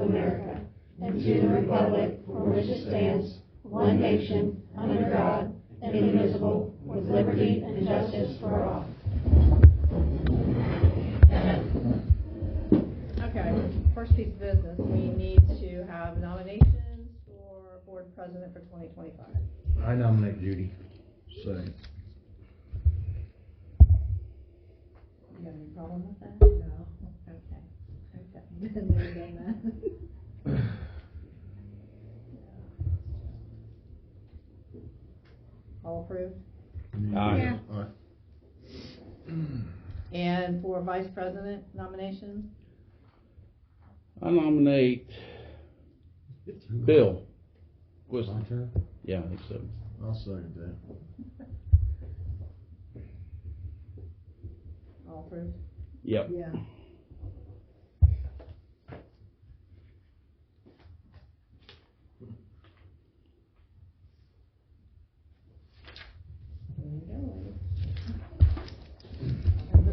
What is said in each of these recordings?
of America, and to the republic for which it stands, one nation, under God, indivisible, with liberty and justice for all. Okay, first piece of business, we need to have nominations for board president for 2025. I nominate Judy. Second. You have any problem with that? No. Okay. Never done that. All approved? Aye. Aye. And for vice president nomination? I nominate Bill. Was My turn? yeah, I think so. I'll second that. All approved? Yep. Yeah.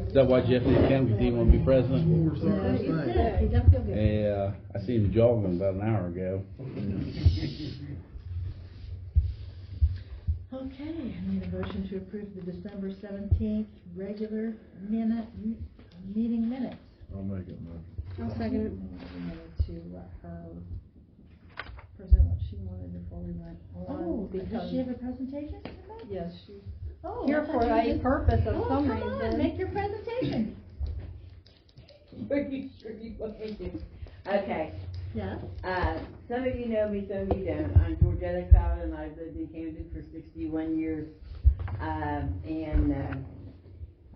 Is that why Jeff didn't come? Because he didn't want to be president? What was the Yeah, first he's thing? sick. He doesn't feel good. Yeah, I seen him jogging about an hour ago. Okay, I need a motion to approve the December 17th regular meeting minutes. I'll make it motion. I'll second it. We wanted to let her present what she wanted before we went on. Oh, does because she have a presentation to make? yes, she's Oh, here I for thought you a just- purpose of Oh, some come on, reason. make your presentation. Are you sure you want me to? Okay, Yeah. some of you know me, some of you don't. I'm Georgetta Crowder, and I've lived in Camden for 61 years. I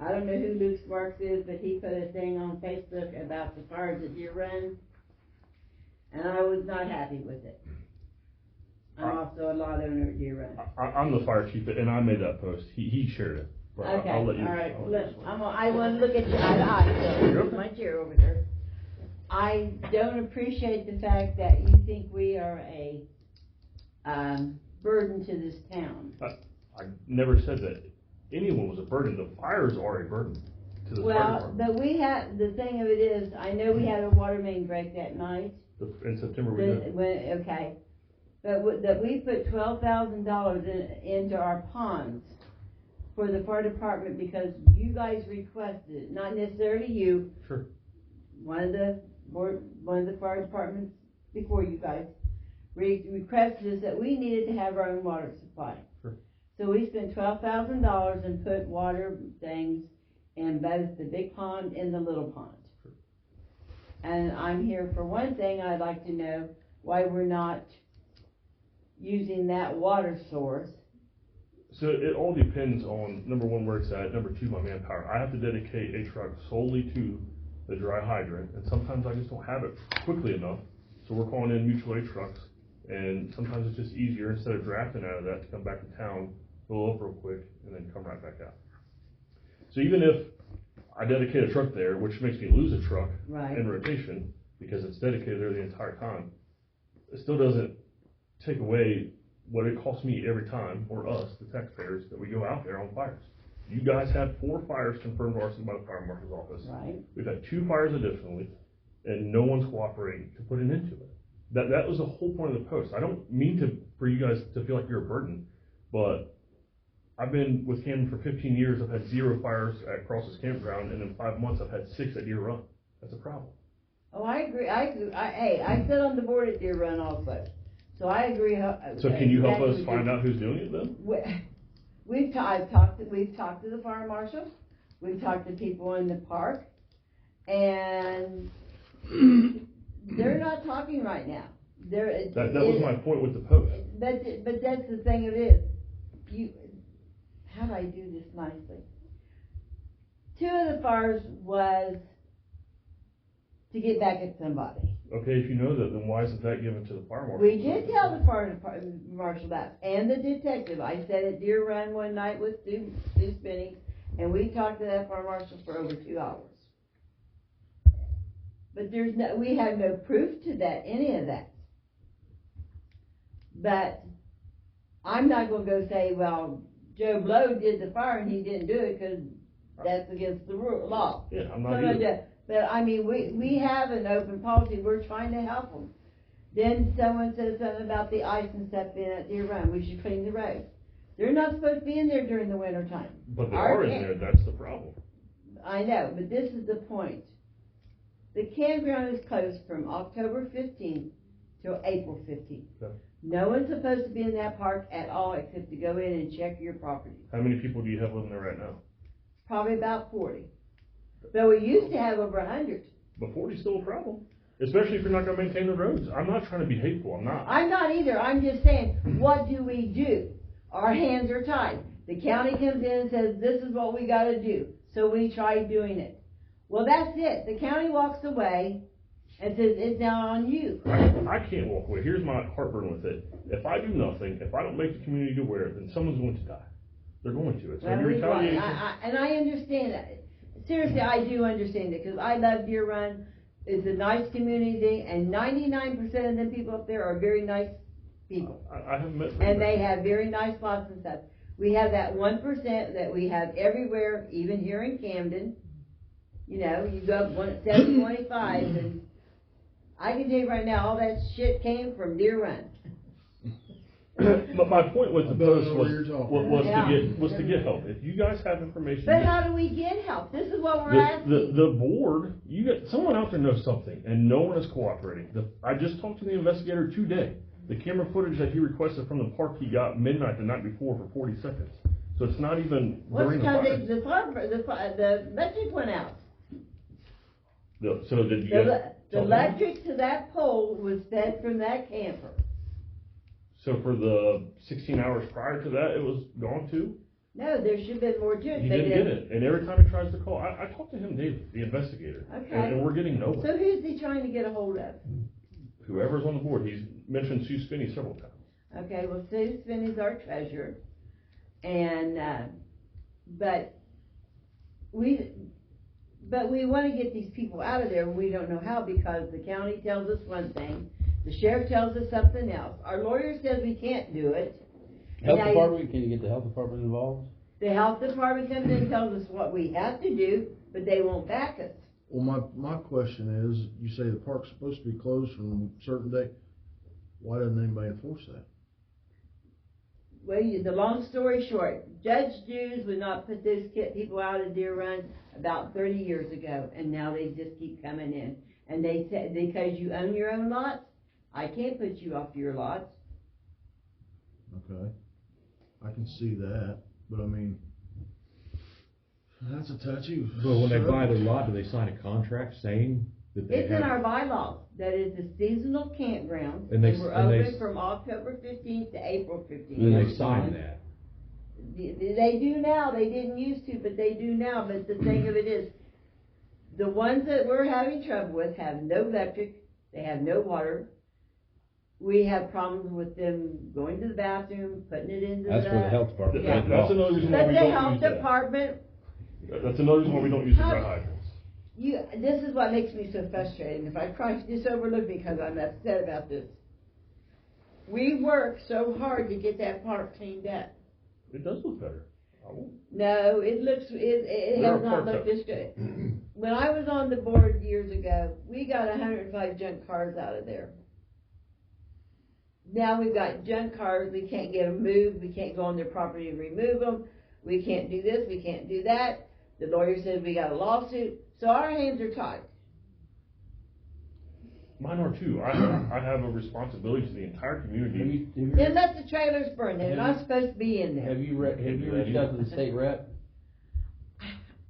don't know who Luke Sparks is, but he put a thing on Facebook about the fires at Deer Run, and I was not happy with it. I'm also a lot owner at Deer Run. I'm the fire chief, and I made that post. He shared it. But Okay, I'll let you. all right. I'll Look, let you- I want to look at you eye to eye, so here's my chair over there. I don't appreciate the fact that you think we are a burden to this town. I never said that anyone was a burden. The fires are a burden to the fire Well, department. but we had, the thing of it is, I know we had a water main break that night. In September we did. Okay, but that we put $12,000 into our ponds for the fire department because you guys requested it, not necessarily you. Sure. One of the fire departments before you guys requested us that we needed to have our own water supply. Sure. So we spent $12,000 and put water things in both the big pond and the little pond. Sure. And I'm here for one thing. I'd like to know why we're not using that water source. So it all depends on, number one, where it's at, number two, my manpower. I have to dedicate a truck solely to the dry hydrant, and sometimes I just don't have it quickly enough. So we're calling in mutual aid trucks, and sometimes it's just easier, instead of drafting out of that, to come back to town, fill up real quick, and then come right back out. So even if I dedicate a truck there, which makes me lose a truck Right. in rotation, because it's dedicated there the entire time, it still doesn't take away what it costs me every time, or us, the taxpayers, that we go out there on fires. You guys have 4 fires confirmed to arson by the fire marshal's office. Right. We've had 2 fires additionally, and no one's cooperating to put an end to it. That was the whole point of the post. I don't mean for you guys to feel like you're a burden, but I've been with Camden for 15 years. I've had 0 fires at Cross's campground, and in 5 months I've had 6 at Deer Run. That's a problem. Oh, I agree. Hey, I sit on the board at Deer Run also, so I agree. So can you help us exactly find out who's doing it then? We've talked to the fire marshal. We've talked to people in the park, and they're not talking right now. That was my point with the post. But that's the thing of it is, how do I do this nicely? 2 of the fires was to get back at somebody. Okay, if you know that, then why isn't that given to the fire marshal? We did tell the fire marshal that, and the detective. I sat at Deer Run one night with Stu Spinney, and we talked to that fire marshal for over 2 hours. But we have no proof to that, any of that. But I'm not going to go say, well, Joe Blow did the fire and he didn't do it because that's against the law. Yeah, I'm So not I either. do. But I mean, we have an open policy, we're trying to help them. Then someone says something about the ice and stuff in at Deer Run, we should clean the road. They're not supposed to be in there during the winter time. But they are in there, that's the problem. I know, but this is the point. The campground is closed from October 15th till April 15th. Okay. No one's supposed to be in that park at all except to go in and check your property. How many people do you have living there right now? Probably about 40. But we used to have over 100. But 40's still a problem, especially if you're not gonna maintain the roads. I'm not trying to be hateful, I'm not. I'm not either, I'm just saying, what do we do? Our hands are tied. The county comes in and says, this is what we gotta do. So we try doing it. Well, that's it. The county walks away and says, it's now on you. I can't walk away. Here's my heartburn with it. If I do nothing, if I don't make the community aware, then someone's going to die. They're going to. It's going to be retaliation. And I understand that. Seriously, I do understand it, because I love Deer Run. It's a nice community, and 99% of the people up there are very nice people. I haven't met them. And they have very nice lots and stuff. We have that 1% that we have everywhere, even here in Camden. You know, you go up 725, and I can tell you right now, all that shit came from Deer Run. But my point with the post what you're talking was to get help. If you guys have information. But how do we get help? This is what we're asking. The board, you got someone out there knows something, and no one is cooperating. I just talked to the investigator today. The camera footage that he requested from the park, he got midnight the night before for 40 seconds. So it's not even during the fire. The electric went out. So did you get The electric to that pole was fed from that camper. So for the 16 hours prior to that, it was gone too? No, there should have been more to it. He They didn't get it, and every time he tries to call, I talked to him daily, the investigator, Okay. and we're getting nowhere. So who's he trying to get a hold of? Whoever's on the board, he's mentioned Sue Spinney several times. Okay, well, Sue Spinney's our treasurer, and, but we want to get these people out of there, and we don't know how, because the county tells us one thing, the sheriff tells us something else, our lawyer says we can't do it. Health And department, can you get the health department involved? The health department comes in and tells us what we have to do, but they won't back us. Well, my question is, you say the park's supposed to be closed from a certain day. Why doesn't anybody enforce that? Well, the long story short, Judge Jews would not put those people out of Deer Run about 30 years ago, and now they just keep coming in. And they said, because you own your own lots, I can't put you off your lots. Okay, I can see that, but I mean, that's a touchy. So when they buy the lot, do they sign a contract saying that they It's in our bylaws that it's a seasonal campground, And and they- we're and they- open from October 15th to April 15th. And they sign that? They do now, they didn't used to, but they do now, but the thing of it is, the ones that we're having trouble with have no electric, they have no water. We have problems with them going to the bathroom, putting it into That's where the health department. Yeah. That's another reason why But we the don't health use that. department, That's another reason why we don't use the dry hydrants. this is what makes me so frustrated. If I try, just overlook me because I'm upset about this. We work so hard to get that park cleaned up. It does look better. I won't. No, it There has are not parts looked of this good. When I was on the board years ago, we got 105 junk cars out of there. Now we've got junk cars, we can't get them moved, we can't go on their property and remove them, we can't do this, we can't do that. The lawyer says we got a lawsuit, so our hands are tied. Mine are too. I have a responsibility to the entire community. Then let the trailers burn, they're not supposed to be in there. Have you reached out to the state rep?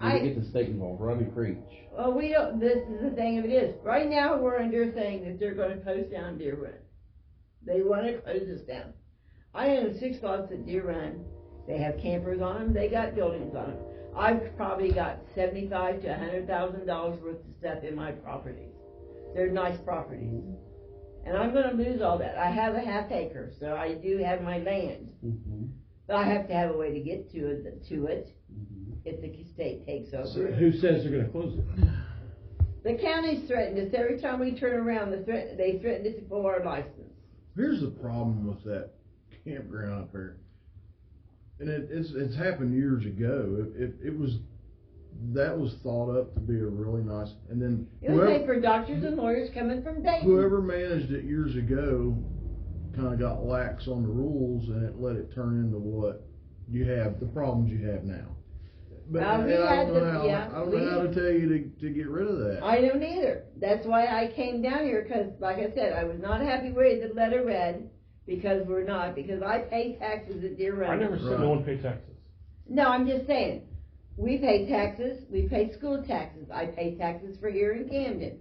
I- To get the state involved, Robbie Preach. Well, we don't, this is the thing of it is, right now we're under a thing that they're gonna close down Deer Run. They wanna close us down. I own 6 lots at Deer Run, they have campers on them, they got buildings on them. I've probably got $75,000 to $100,000 worth of stuff in my properties. They're nice properties. And I'm gonna lose all that. I have a half acre, so I do have my land. But I have to have a way to get to it if the state takes over. Who says they're gonna close it? The county's threatened us. Every time we turn around, they threaten us to pull our license. Here's the problem with that campground up there, and it's happened years ago. If it was that was thought up to be a really nice, and then It was made for doctors and lawyers coming from Dayton. whoever managed it years ago kinda got lax on the rules, and it let it turn into what you have, the problems you have now. But Well, we and I had don't know the- how, yeah, I don't know how to tell you to get rid of that. I don't either. That's why I came down here, cause like I said, I was not happy with the letter read, because I pay taxes at Deer Run. I never said no one paid taxes. No, I'm just saying, we pay taxes, we pay school taxes, I pay taxes for here in Camden,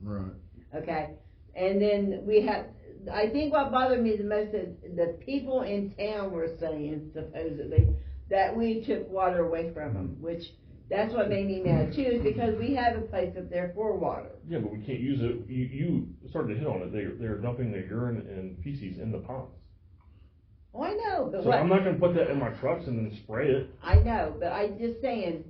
Right. okay? And then we have, I think what bothered me the most is the people in town were saying supposedly that we took water away from them, which, that's what made me mad too, is because we have a place up there for water. Yeah, but we can't use it, you started to hit on it, they're dumping their urine and feces in the ponds. Oh, I know, but So what? I'm not gonna put that in my trucks and then spray it. I know, but I'm just saying,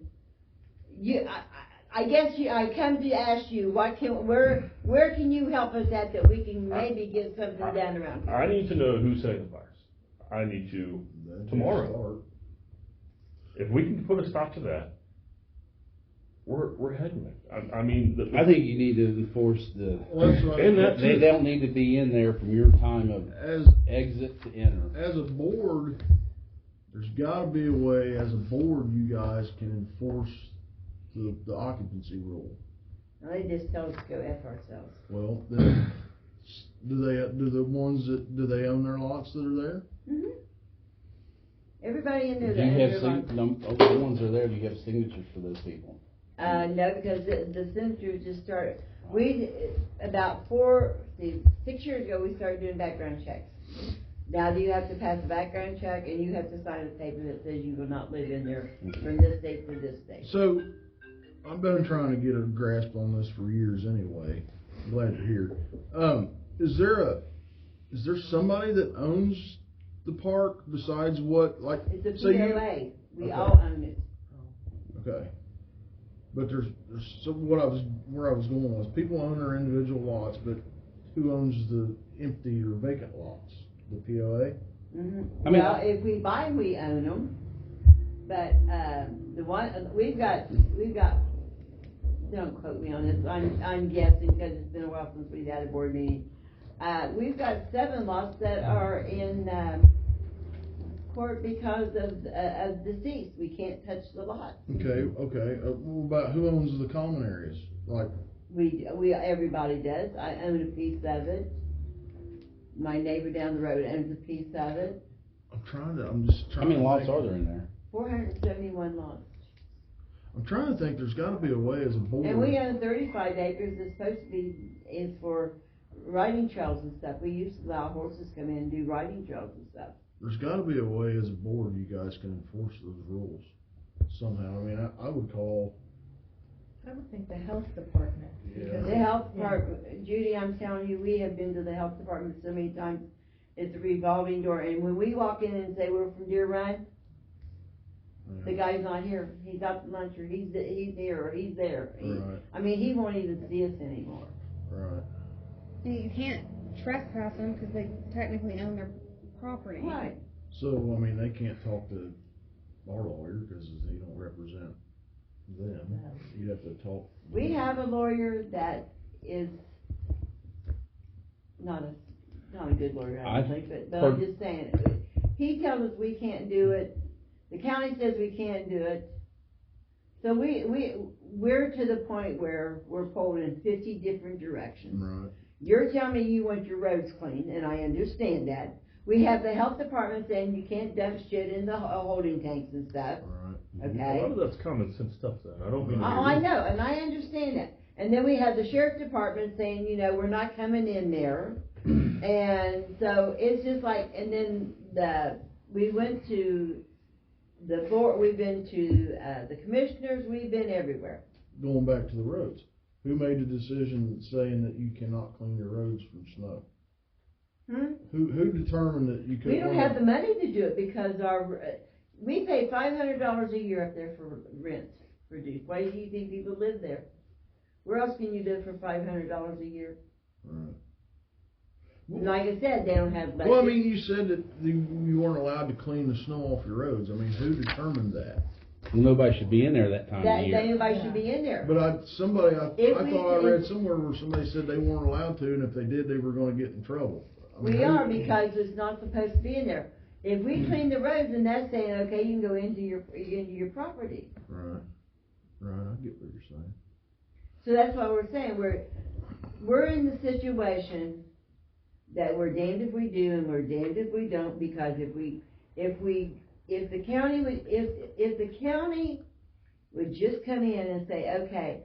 I guess I come to ask you, where can you help us at that we can maybe get something done around here? I need to know who's setting the fires. I need to, tomorrow. If we can put a stop to that, we're heading it. I mean, I think you need to enforce the, Well, that's right. And that they don't need to be in there from your time of As exit to enter. as a board, there's gotta be a way, as a board, you guys can enforce the occupancy rule. Well, they just tell us to go F ourselves. Well, then, do the ones that, do they own their lots that are there? Mm-hmm. Everybody in there Do that you owns have, their lots. the ones that are there, do you have signatures for those people? No, because the senators just started, about 6 years ago, we started doing background checks. Now you have to pass a background check, and you have to sign a paper that says you will not live in there from this date to this date. So, I've been trying to get a grasp on this for years anyway. I'm glad you're here. Is there somebody that owns the park besides what, like, It's a say you- POA, we Okay. all own it. Okay. But there's so where I was going was, people own their individual lots, but who owns the empty or vacant lots? The POA? Mm-hmm. I mean- Well, if we buy, we own them, but, the one, we've got, don't quote me on this, I'm guessing, because it's been a while since we've had a board meeting. We've got 7 lots that are in, court because of deceased, we can't touch the lot. Okay. What about who owns the common areas? Like, Everybody does, I own a piece of it, my neighbor down the road owns a piece of it, I'm just trying How many to lots think. are there in there? 471 lots. I'm trying to think, there's gotta be a way as a board. And we own 35 acres that's supposed to be, is for riding trails and stuff. We used to allow horses come in and do riding trails and stuff. There's gotta be a way as a board you guys can enforce those rules somehow. I mean, I would call, I would think the health department. Yeah. because- The health yeah. department, Judy, I'm telling you, we have been to the health department so many times. It's a revolving door, and when we walk in and say we're from Deer Run, the guy's not here. He's out to lunch, or he's here, or he's there. Right. I mean, he won't even see us anymore. right. And you can't trespass them because they technically own their property. Right. So, I mean, they can't talk to our lawyer, cause they don't represent them. You'd have to talk. We have a lawyer that is not a good lawyer, I I don't think, but I'm just saying, he tells us we can't do it, the county says we can't do it. So we're to the point where we're pulled in 50 different directions. Right. You're telling me you want your roads clean, and I understand that. We have the health department saying you can't dump shit in the holding tanks and stuff, Right. A okay? lot of that's common sense stuff though, I don't mean to Oh, be I rude. know, and I understand that. And then we have the sheriff's department saying, we're not coming in there. And so it's just like, and then we went to the board, we've been to, the commissioners, we've been everywhere. Going back to the roads, who made the decision saying that you cannot clean your roads from snow? Who determined that you couldn't? We don't have the money to do it because we pay $500 a year up there for rent, for dues. Why do you think people live there? Where else can you live for $500 a year? Right. Like I said, they don't have budget. Well, I mean, you said that you weren't allowed to clean the snow off your roads. I mean, who determined that? Nobody should be in there that time that of year. anybody should be in there. But I thought If I we- read somewhere where somebody said they weren't allowed to, and if they did, they were gonna get in trouble. I mean, We are, because it's not supposed to be in there. If we clean the roads, then that's saying, okay, you can go into your property. Right, I get what you're saying. So that's what we're saying, we're in the situation that we're damned if we do and we're damned if we don't, because if the county would just come in and say, okay,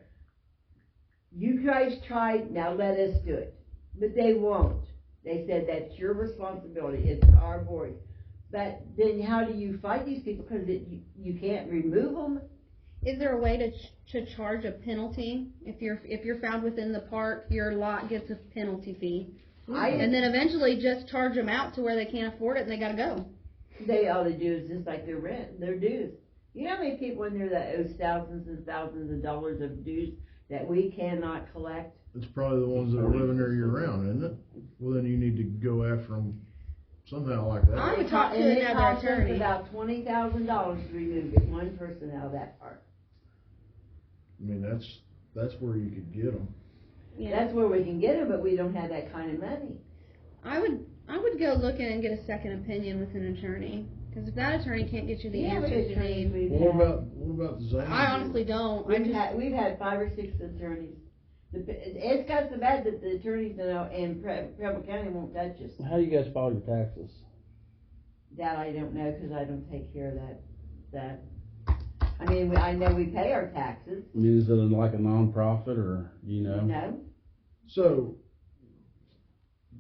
you guys tried, now let us do it. But they won't. They said that's your responsibility, it's our board. But then how do you fight these people? Because you can't remove them. Is there a way to charge a penalty? If you're found within the park, your lot gets a penalty fee. And then eventually just charge them out to where they can't afford it and they gotta go. All they do is just like their rent, their dues. You know how many people in there that owes thousands and thousands of dollars of dues that we cannot collect? It's probably the ones that are living there year round, isn't it? Well, then you need to go after them somehow like that. I would talk to And it another costs us attorney. about $20,000 to remove one person out of that park. I mean, that's where you could get them. Yeah. That's where we can get them, but we don't have that kind of money. I would go look in and get a second opinion with an attorney. Because if that attorney can't get you the Yeah, but answers you attorneys need, we've What had. about the zoning? I honestly don't. We've had 5 or 6 attorneys. It's got so bad that the attorneys in Preble County won't touch us. How do you guys file your taxes? That I don't know, because I don't take care of that. I mean, I know we pay our taxes. I mean, is it like a nonprofit or, you know? No, So,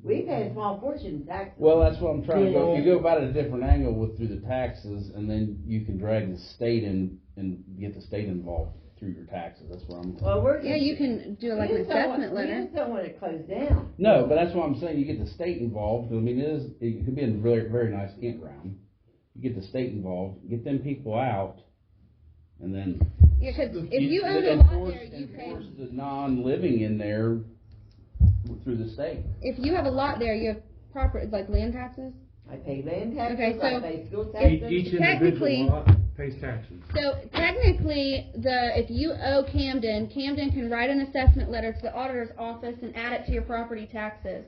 we pay a small fortune in taxes. Well, that's what I'm trying to go. If you go about it a different angle through the taxes, and then you can drag the state in and get the state involved through your taxes. That's what I'm. Well, we're Yeah, you can do like an assessment We letter. just don't want it closed down. No, but that's what I'm saying. You get the state involved. I mean, it could be a very, very nice campground. You get the state involved, get them people out, and then Yeah, because if you own a lot there, you pay. enforce the non-living in there through the state. If you have a lot there, you have proper like land taxes. I pay land taxes, Okay, I so pay school taxes. Each Technically- individual lot pays taxes. So technically, if you owe Camden can write an assessment letter to the auditor's office and add it to your property taxes.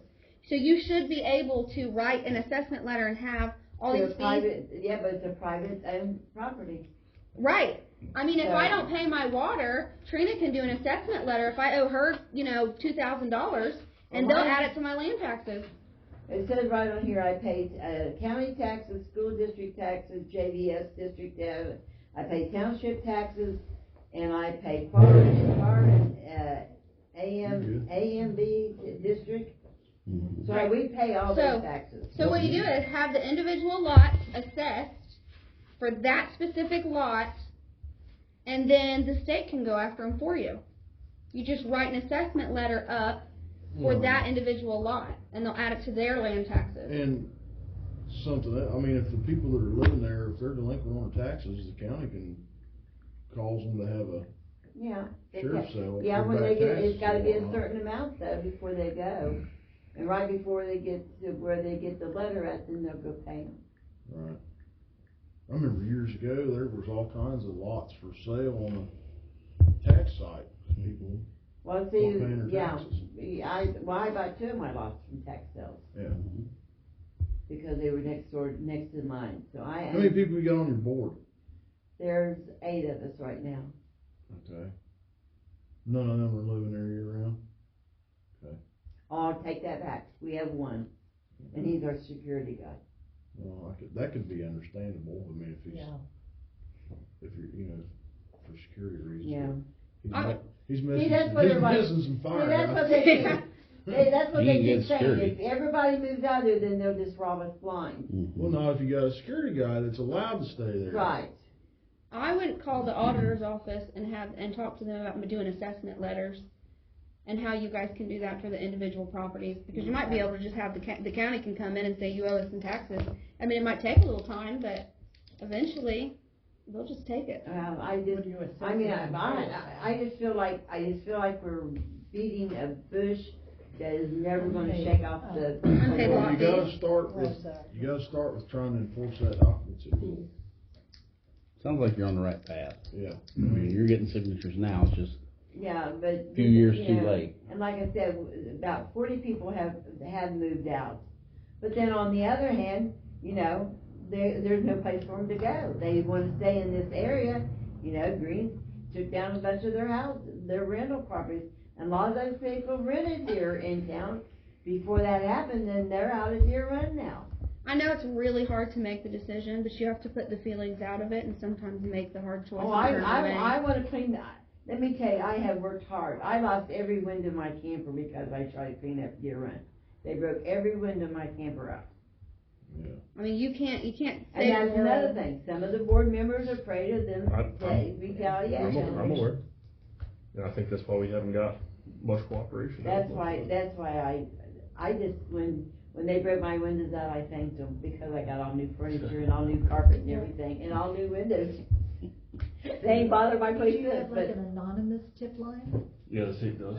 So you should be able to write an assessment letter and have all They're these fees. private, yeah, but it's a private owned property. Right. I mean, if I So- don't pay my water, Trina can do an assessment letter if I owe her, $2,000, and Well, they'll mine- add it to my land taxes. It says right on here, I pay county taxes, school district taxes, JVS district, I pay township taxes, and I pay fire and AMB district. So we pay all those taxes. So what you do is have the individual lots assessed for that specific lot, and then the state can go after them for you. You just write an assessment letter up for that individual lot, and they'll add it to their land taxes. and something that, I mean, if the people that are living there, if they're delinquent on their taxes, the county can cause them to have a Yeah. sheriff's sale. Yeah, for when back they get, taxes it's gotta and be a whatnot. certain amount though before they go. And right before they get to where they get the letter at, then they'll go pay them. Right. I remember years ago, there was all kinds of lots for sale on the tax site. People, Well, see, Not paying their yeah, taxes. I bought 2 of my lots from tax sales yeah. because they were next to mine. So How many people you got on your board? there's 8 of us right now. Okay. None of them are living there year round? Oh, I'll take that back. We have 1, and he's our security guy. Well, that could be understandable. I mean, if you're, for security reasons. Yeah. He's See, missing, that's what everybody- missing some fire. See, that's guys. what they keep, that's what You they can get keep saying. security. If everybody moves out of there, then they'll just rob us blind. Well, no, if you got a security guy that's allowed to stay there. Right. I would call the auditor's office and talk to them about doing assessment letters and how you guys can do that for the individual properties, because you might be able to just have the county can come in and say you owe us some taxes. I mean, it might take a little time, but eventually they'll just take it. I just feel like we're beating a bush that is never going to shake off the. Okay, Well, well, you gotta start with trying to enforce that occupancy rule. Sounds like you're on the right path. Yeah. I mean, you're getting signatures now, it's just Yeah, but. a few years you too know, late. And like I said, about 40 people have moved out. But then on the other hand, you know, there's no place for them to go. They want to stay in this area. You know, Greens took down a bunch of their houses, their rental properties. And a lot of those people rented here in town before that happened, and they're out of Deer Run now. I know it's really hard to make the decision, but you have to put the feelings out of it and sometimes make the hard choice. Oh, I want to clean that. Let me tell you, I have worked hard. I lost every window in my camper because I tried to clean up Deer Run. They broke every window in my camper out. Yeah. I mean, you can't And say that's another thing. Some of the board members are afraid of them I'm retaliation. I'm aware. And I think that's why we haven't got much cooperation. That's why I just, when they broke my windows out, I thanked them because I got all new furniture and all new carpet and everything and all new windows. They ain't bothered my place Did you this, have like but an anonymous tip line? Yeah, the state does.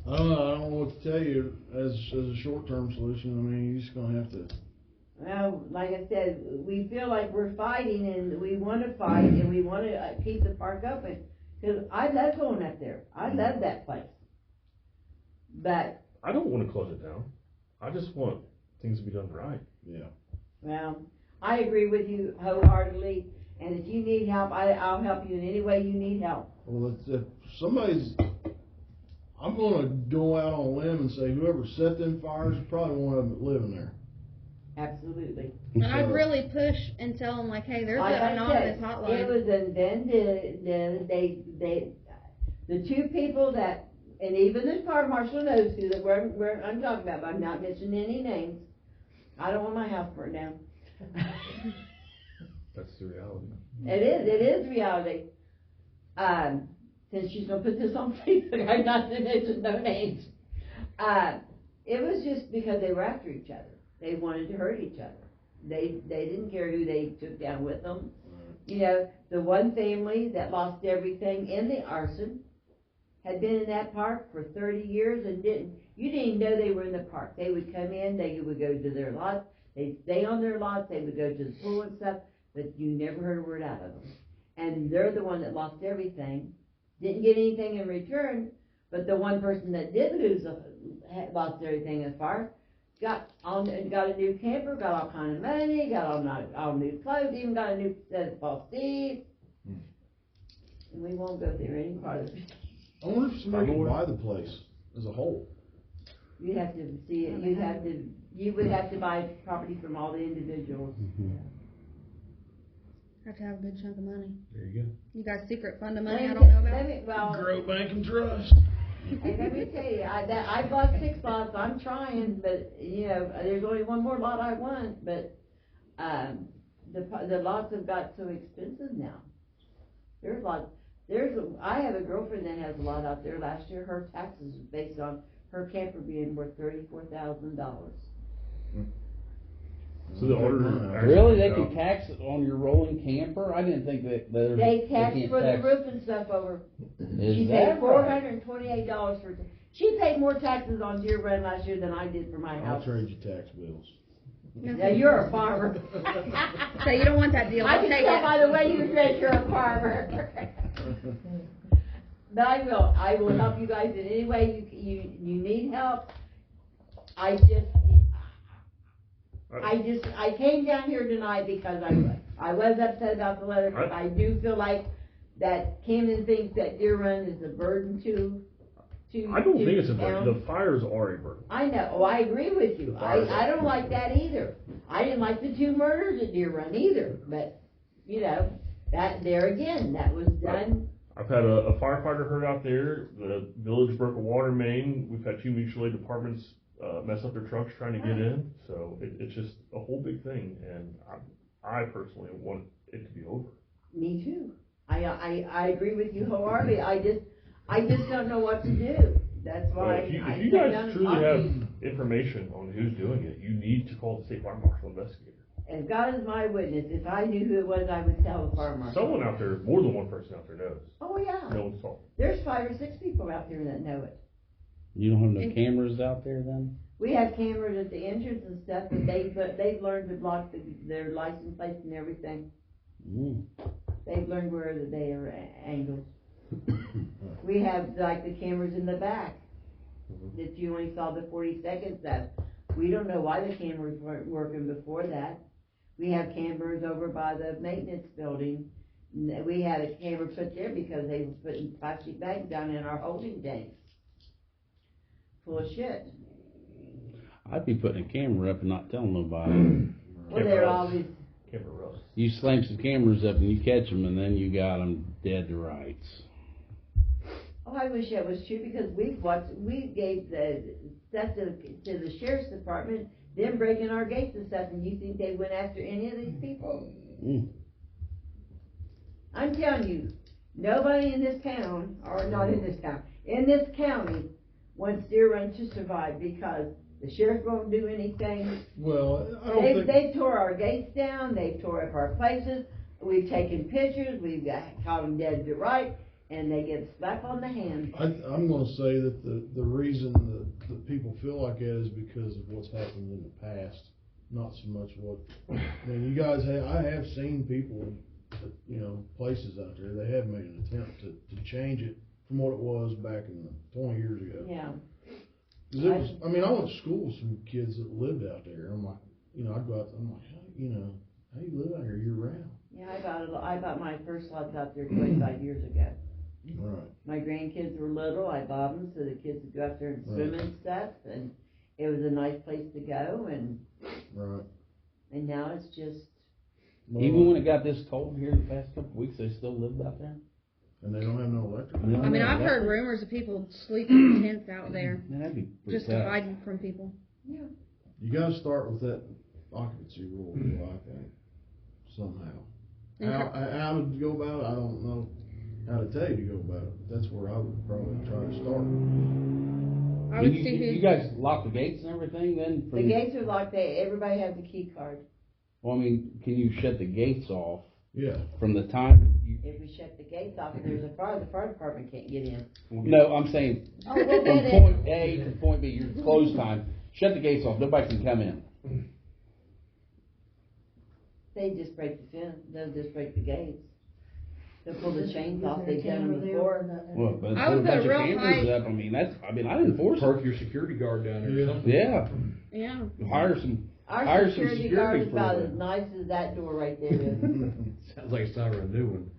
I don't know what to tell you as a short-term solution. I mean, you're just gonna have to. well, like I said, we feel like we're fighting and we want to fight and we want to keep the park open. Cause I love going up there. I love that place. But, I don't want to close it down. I just want things to be done right. Yeah. well, I agree with you wholeheartedly. And if you need help, I'll help you in any way you need help. Well, if somebody's, I'm gonna go out on a limb and say whoever set them fires is probably one of them living there. Absolutely. And I'd really push and tell them like, hey, there's Like an I anonymous said, hotline. it was invented, the two people that, and even the fire marshal knows who that where I'm talking about, but I'm not mentioning any names. I don't want my house burned down. That's the reality. It is reality. Since she's gonna put this on Facebook, I'm not gonna mention no names. It was just because they were after each other. They wanted to hurt each other. They didn't care who they took down with them. You know, the one family that lost everything in the arson had been in that park for 30 years and you didn't even know they were in the park. They would come in, they would go to their lots, they'd stay on their lots, they would go to the pool and stuff, but you never heard a word out of them. And they're the one that lost everything, didn't get anything in return, but the one person that did lost everything in the fire, got a new camper, got all kind of money, got all new clothes, even got a new set of false teeth. And we won't go there any farther. I wonder if somebody would buy the place as a whole. You'd have to see it, you would have to buy property from all the individuals. Have to have a good chunk of money. There you go. You got secret fund of money I don't know about? Well, Grow Bank and Trust. hey, let me tell you, I bought 6 lots, I'm trying, but, you know, there's only one more lot I want, but, the lots have got so expensive now. I have a girlfriend that has a lot out there. Last year, her taxes was based on her camper being worth $34,000. So the order. Really? They can tax on your rolling camper? I didn't think that They tax can't for the tax. roof and stuff over. Is She that paid right? $428 for. She paid more taxes on Deer Run last year than I did for my I'll house. trade you tax bills. Now you're a farmer. So you don't want that deal. I I'll can take tell it. by the way you dress you're a farmer. But I will help you guys in any way you need help. I came down here tonight because I was upset about the letter, because I do feel like that Camden thinks that Deer Run is a burden to I don't think it's a town. burden. The fires are a burden. I know, I agree with you. I don't like that either. I didn't like the 2 murders at Deer Run either, but, you know, that was done. I've had a firefighter hurt out there. The village broke a water main. We've had 2 mutual aid departments mess up their trucks trying to get in. So it's just a whole big thing, and I personally want it to be over. Me too. I agree with you wholeheartedly. I just don't know what to do. That's why. If you guys truly have information on who's doing it, you need to call the state fire marshal investigator. And God is my witness. If I knew who it was, I would tell the fire marshal. Someone out there, more than one person out there knows. Oh yeah. No one's talking. There's 5 or 6 people out there that know it. You don't have no cameras out there then? We have cameras at the entrance and stuff, and they've learned to block their license plates and everything. Mm. They've learned where they are angled. We have like the cameras in the back that you only saw the 40 seconds of. We don't know why the cameras weren't working before that. We have cameras over by the maintenance building. We had a camera put there because they was putting plastic bags down in our holding tanks full of shit. I'd be putting a camera up and not telling nobody. Well, they're always. Camera rust. You slam some cameras up and you catch them, and then you got them dead to rights. Oh, I wish that was true because we gave the stuff to the sheriff's department, them breaking our gates and stuff, and you think they went after any of these people? Mm. I'm telling you, nobody in this town, or not in this town, in this county wants Deer Run to survive because the sheriff won't do anything. Well, I don't think. They tore our gates down, they tore up our places, we've taken pictures, we've caught them dead to right, and they get a slap on the hand. I'm gonna say that the reason that people feel like that is because of what's happened in the past, not so much what, I mean, you guys I have seen people, places out there, they have made an attempt to change it from what it was back in 20 years ago. Yeah. 'Cause it was, I went to school with some kids that lived out there. I'm like, I'd go out there, I'm like, how you live out here year round? Yeah, I bought my first lots out there 25 years ago. Right. My grandkids were little, I bought them so the kids would go out there and swim Right. and stuff, and it was a nice place to go, and Right. now it's just, Well, Even when it got this cold here the past couple of weeks, they still lived out there. and they don't have no electric. No. I mean, I've heard rumors of people sleeping in tents out there, Man, that'd be pretty just to tough. hide from people. yeah. You gotta start with that occupancy rule, I think, somehow. Okay. How to go about it, I don't know how to tell you to go about it, but that's where I would probably try to start. I would you, see you who, guys lock the gates and everything then? The gates are locked, everybody has a key card. Well, I mean, can you shut the gates off Yeah. from the time you... If we shut the gates off and there's a fire, the fire department can't get in. No, I'm saying, Oh, we'll from get point A to point B, your close time, shut the gates off, nobody can come in. They just break the fence, they'll just break the gates. They'll pull the chains off, Is there a they've done camera them there before. or not? Well, but I would put a put bunch a of real cameras high- up, I'd enforce it. Park your security guard down there or Yeah. something. Yeah, yeah. hire some Our security security guard is for about them. as nice as that door right there is. Sounds like it's time for a new one.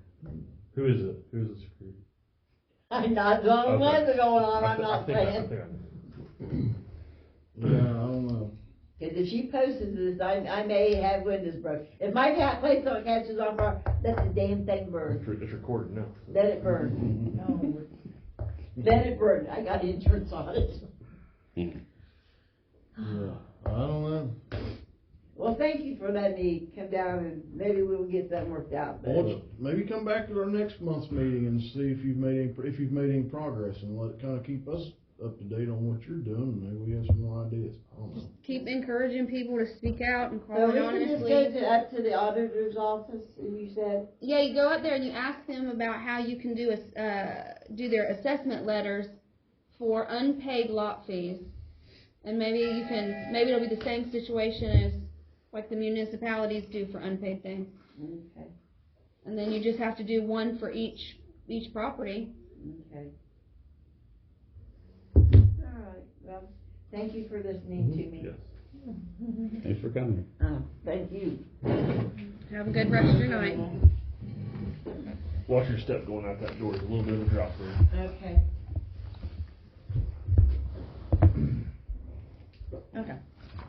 Who is it? Who's the security? I'm not, don't know what's going on, I'm I not think I saying. know. Yeah, I don't know. Cause if she posts this, I may have windows broke. If my place don't catches on fire, let the damn thing burn. It's recorded now. Let it burn. No. Let it burn. I got insurance on it. Yeah, I don't know. Well, thank you for letting me come down and maybe we'll get something worked out. But Well, maybe come back to our next month's meeting and see if you've made any progress, and let it kind of keep us up to date on what you're doing, and maybe we have some more ideas. I don't know. Keep encouraging people to speak out and call so it we can just go honestly. up to the auditor's office, you said? Yeah, you go up there and you ask them about how you can do their assessment letters for unpaid lot fees. And maybe it'll be the same situation as like the municipalities do for unpaid things. Okay, And then you just have to do one for each property. okay. All right, well, thank you for listening to me. Yes. Thanks for coming. Thank you. Have a good rest of your night. Watch your step going out that door. There's a little bit of a drop there. Okay. Okay.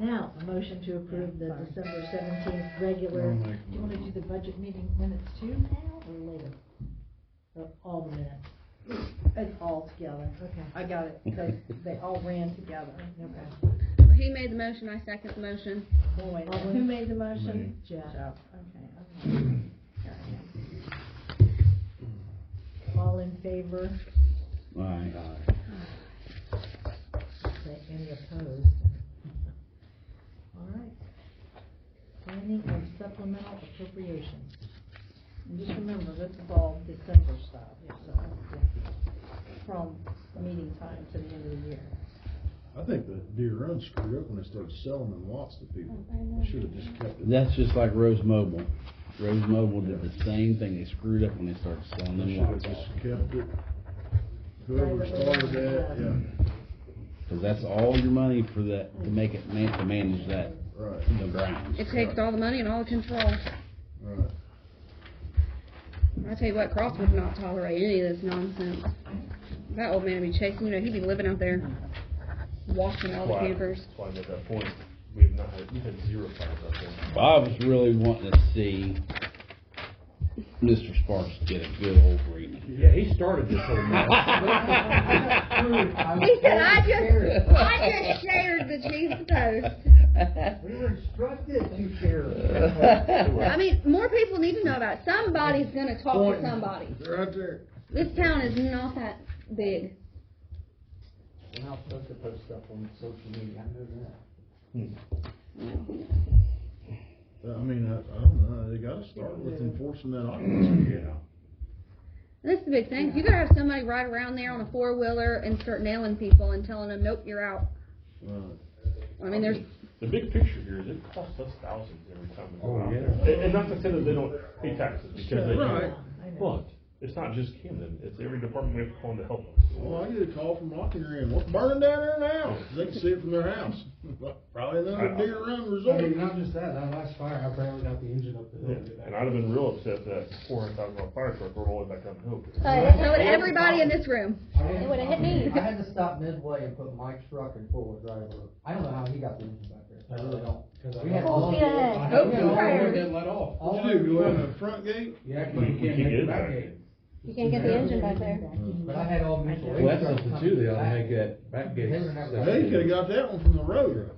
Now, a motion to approve the December 17th regular, do you want to do the budget meeting minutes too now or later? Or all the minutes? It's all together. Okay. I got it, because they all ran together. Okay. He made the motion, I second the motion. Oh, wait, All who in- made the motion? Jeff. Jeff, okay. Here All in favor? Aye. Say any opposed? All right. Planning of supplemental appropriations. And just remember, this is all December stuff, so, from meeting time to the end of the year. I think that Deer Run screwed up when they started selling them lots to people. They should have just kept it. That's just like Rose Mobile. Rose Mobile did the same thing. They screwed up when they started selling them Should've lots. just kept it. Whoever started that, yeah, Cause that's all your money for that, to make it, to manage that, right, the grounds. It takes all the money and all the control. right. I tell you what, Cross would not tolerate any of this nonsense. That old man would be chasing, he'd be living out there, washing all the campers. That's why I'm at that point, we've had 0 fires out there. Bob was really wanting to see Mr. Sparks get a good old reading. Yeah, he started this whole mess. He said, I just shared the cheese toast. We were instructed to share. I mean, more people need to know about it. Somebody's gonna talk to somebody. They're right there. This town is not that big. We're not supposed to post stuff on social media, I know that. I mean, I don't know, they gotta start with enforcing that occupancy. Yeah. That's the big thing. You gotta have somebody ride around there on a 4-wheeler and start nailing people and telling them, nope, you're out. I mean, there's. The big picture here is it costs us thousands every time we go Oh, out yeah. there. And not to say that they don't pay taxes, because they Right. do. But it's not just Camden, it's every department we have to call in to help us. Well, I get a call from Rockingham, what's burning down there now? They can see it from their house. Probably another deer run I result. mean, not just that last fire, I barely got the engine up the hill. to get back. And I'd have been real upset that $400,000 fire truck rolled all the way back down the hill. So would everybody in this room. It would've hit me. I had to stop midway and put Mike's truck in 4-wheel drive. I don't know how he got the engine back there, I really don't. We had Full speed ahead. all- Open we had all- fire. Get let off. What'd you do, go in the front gate? Yeah, But you we can't can't make get the it back back. gate. You can't get the engine back there. But I had all mutual. Well, that's something too, they ought to make that back gate. They could've got that one from the road.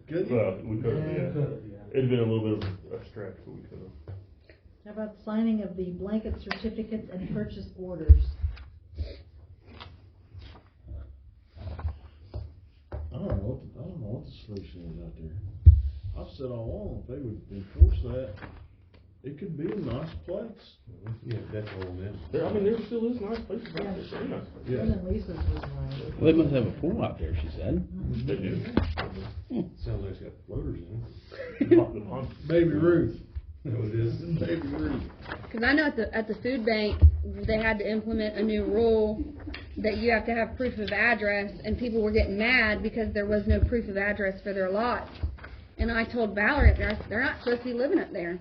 Couldn't you? Well, we could have, yeah. It'd been a little bit of a stretch, but we could have. How about signing of the blanket certificates and purchase orders? I don't know what the solution is out there. I've said all along, if they would enforce that, it could be a nice place. Yeah, that's all them. There still is nice places out there, very nice places. Yeah. And then Lisa's was nice. Well, they must have a pool out there, she said. They do. Sounds like it's got floaters in The pond. Baby Ruth. it. No, it is. Baby Ruth. Because I know at the food bank, they had to implement a new rule that you have to have proof of address, and people were getting mad because there was no proof of address for their lots. And I told Valerie, they're not supposed to be living up there.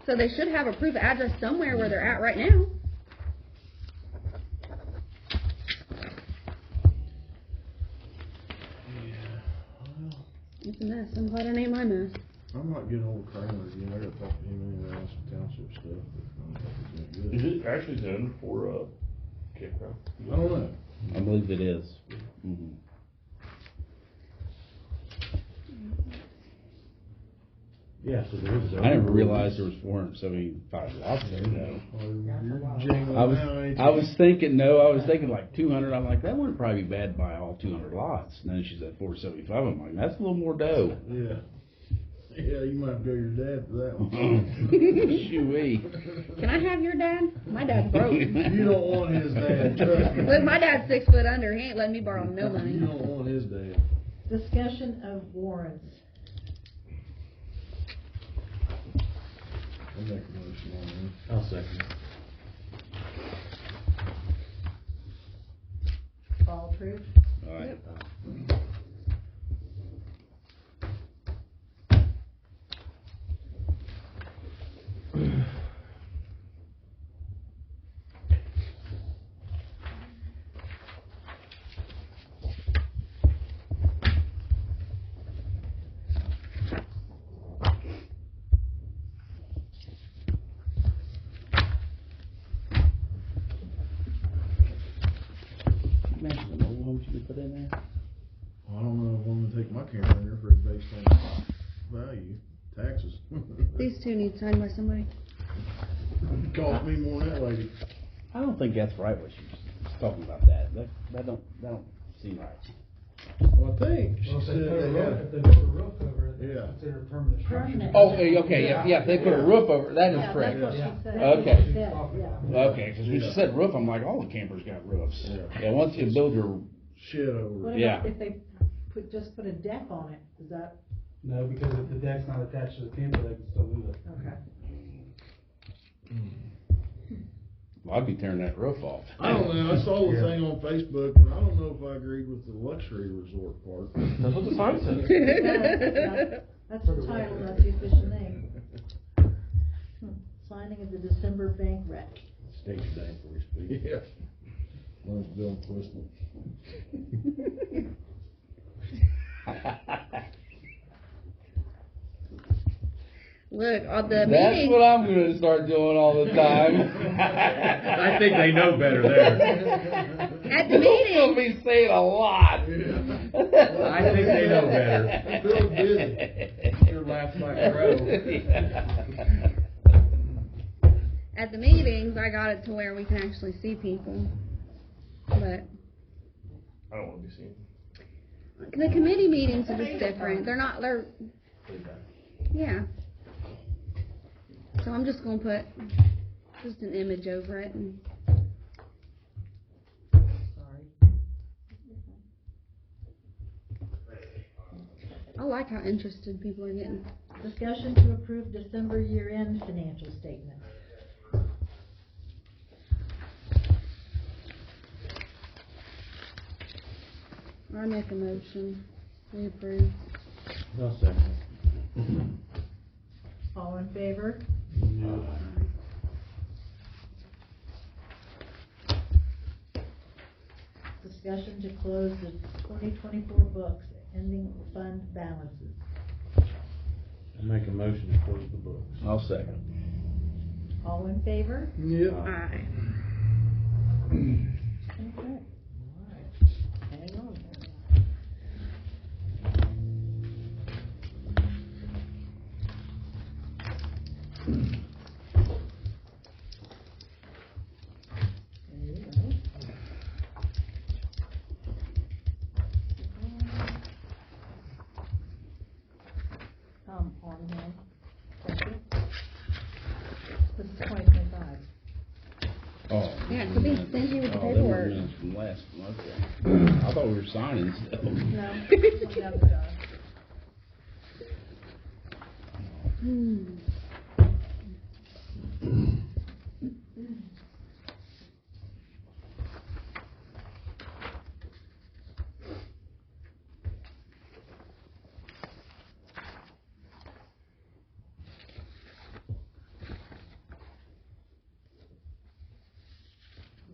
So they should have a proof of address somewhere where they're at right now. It's a mess. I'm glad it ain't my mess. I'm not getting hold of Kramer again, I gotta talk to him anyway on some township stuff, but I don't think it's that Is good. it actually done for, campground? I don't know. I believe it is. Mhm. Yeah, so there is. I never realized there was 475 lots there, though. You're jingling I was, now, ain't you? I was thinking like 200. I'm like, that wouldn't probably be bad to buy all 200 lots. And then she said 475. I'm like, that's a little more dough. Yeah. Yeah, you might have to go to your dad for that one. Shoo-wee. Can I have your dad? My dad's broke. You don't want his dad, trust me. Look, my dad's 6 foot under. He ain't letting me borrow no You money. don't want his dad. Discussion of warrants. I'll make a motion on I'll second it. All approved? All right. Imagine the mobile homes you could put in there. I don't know if I'm gonna take my camera in there for it based on value, taxes. These two need signed by somebody. Cost me more than that lady. I don't think that's right what she was talking about that. That don't seem right. Well, I think she Well, if said they put a they roof, had, if they put a roof over it, Yeah. it's considered permanent structure. Permanent. Oh, okay, yeah, they put a roof over, that is Yeah, correct. that's what Yeah. she said. Okay. She said, yeah. Okay, because when she said roof, I'm like, all the campers got roofs. Yeah. Yeah, once you build your, shed over. What it. Yeah. about if they just put a deck on it, is that, No, because if the deck's not attached to the camper, they can still move it. okay. I'd be tearing that roof off. I don't know, I saw the thing on Facebook, and I don't know if I agreed with the luxury resort part. That's what the sign says. That's the title, not the official name. Signing of the December bank rec. State your name for you, please. Yeah. Mine's Bill Crystal. Look, on the That's meeting. what I'm gonna start doing all the time. I think they know better there. At the They'll meeting, be saying a lot. I think they know better. Bill did. Your laugh like crow. at the meetings, I got it to where we can actually see people. But I don't wanna be seen. the committee meetings are just different. They're, yeah. So I'm just gonna put just an image over it and. Sorry. I like how interested people are getting. Discussion to approve December year-end financial statement. I make a motion. We approve. No second. All in favor? Discussion to close the 2024 books, ending fund balances. I make a motion to close the books. I'll second. All in favor? Yeah. Aye. Okay. All right. Hang on there. There you go. On hand. Thank you. This is 2025. Oh. Yeah, so be stingy with the Oh, them were paperwork. minutes from last one, okay. I thought we were signing still. No, on the other side. Hmm.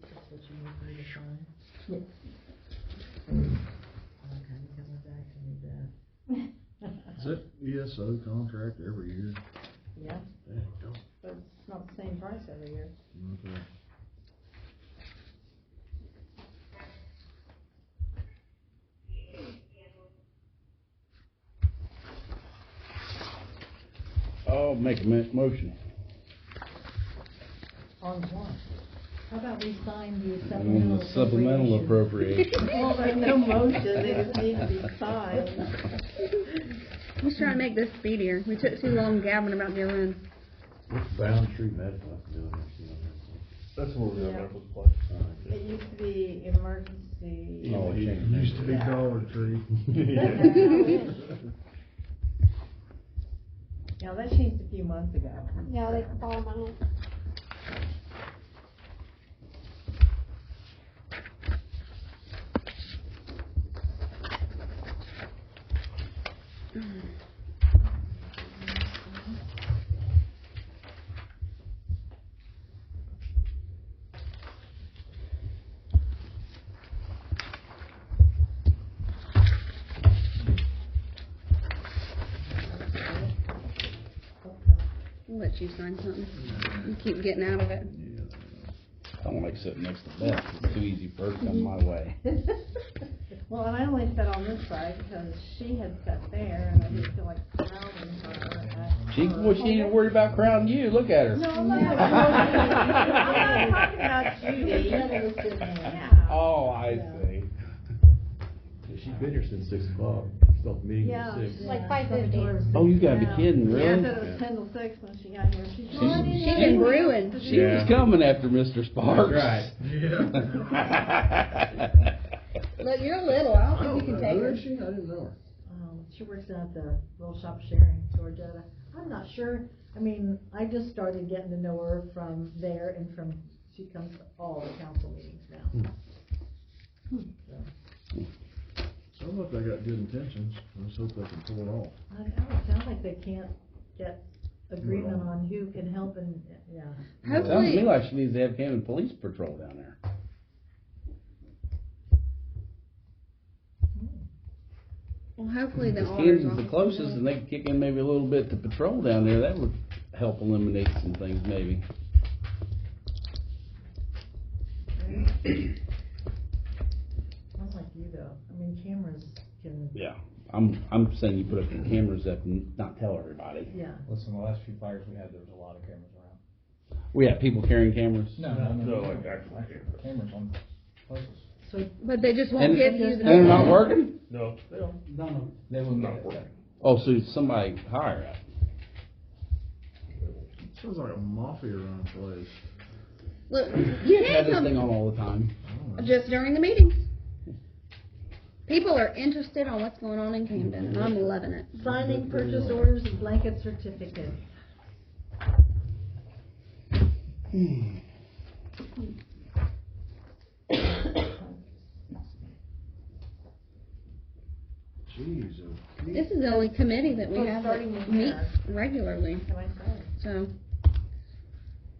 That's what you need me to sign? Yes. Okay, coming back to me, Beth. Is that ESO contract every year? Yeah, There you go. but it's not the same price every year. Okay. Oh, make a motion. On what? How about we sign the On supplemental the supplemental appropriation. Well, there's no motion, they just need to be signed. I'm just trying to make this speedier. We took too long gabbing about your run. What's Bound Street Medical have to do with this? That's where we're Yeah. at, medical supply. It used to be emergency. Oh, it It changed. used to be Dollar Tree. Yeah, that changed a few months ago. Yeah, they can follow my home. I'll let you sign something. You keep getting out of it. I don't like sitting next to Beth. It's too easy for her to come my way. Well, and I only sat on this side because she had sat there and I didn't feel like crowding her. Well, she ain't even worried about crowding you. Look at her. No, I'm not talking about Judy. None of us did that. Yeah. Oh, I Yeah. see. She's been here since 6 o'clock. Start the meeting Yeah. at 6. yeah, Like 5:50. towards Oh, you gotta be six. kidding, Yeah, I really? said it was 10 till 6 when she got here. She's She's been brewing. She was coming after Mr. Sparks. Right. Yeah. Look, you're little. I don't think you can take Who her. is she? I didn't know her. She works at the Little Shop of Sharing, Georgetta. I'm not sure. I mean, I just started getting to know her from there and she comes to all the council meetings now. Sounds like they got good intentions. Let's hope they can pull it off. I know, it sounds like they can't get agreement on who can help and, yeah. It sounds to me like she needs to have Camden Police Patrol down there. Well, hopefully the Because auditor's Camden's the office closest, will. and they could kick in maybe a little bit to patrol down there. That would help eliminate some things, maybe. Sounds like you though, I mean, cameras can, Yeah, I'm saying you put up the cameras up and not tell everybody. yeah. Listen, the last few fires we had, there was a lot of cameras around. We have people carrying cameras. No, like actual cameras. Cameras on places. So, But they just won't And, give you and the. they're not working? No, they don't. No, they wouldn't Not get working. that. Oh, so somebody hire it. Sounds like a mafia-run place. Look, You you have can this thing come on all the time. just during the meetings. People are interested on what's going on in Camden, and I'm loving it. signing purchase orders and blanket certificates. Jeez. This is the only committee that we Oh, have that starting with meets that. regularly, Am I sorry? so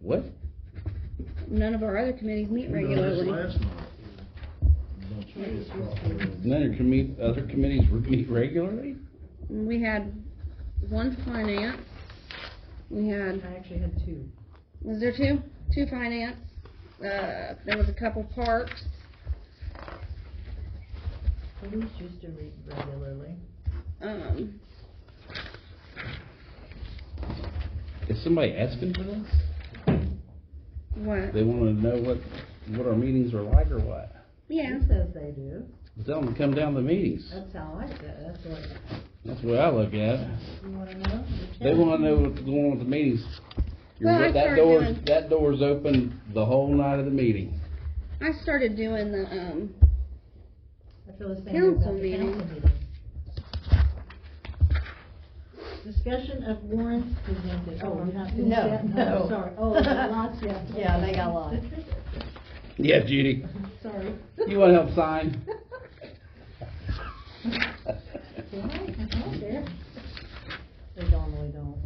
What? none of our other committees meet We done this regularly. last night. Bunch of kids probably. None of your other committees meet regularly? We had one finance, we had, I actually had two. was there two? Two finance, there was a couple parks, Police used to meet regularly. Is somebody asking for this? what? They wanna know what our meetings are like or what? Yeah, He says they do. Tell them to come down to the meetings. That's how I said it. That's what, That's the way I look at it. you wanna know? They wanna know what's going on with the meetings. Well, I started doing- That door's open the whole night of the meeting. I started doing the, I feel the same way Council about the meeting. council meeting. Discussion of warrants presented. Oh, we're not finished No, yet? no. Oh, sorry. Oh, they got lots yet. Yeah, they got lots. Yeah, Judy. Sorry. You wanna help sign? Can I? Oh, there. They normally don't.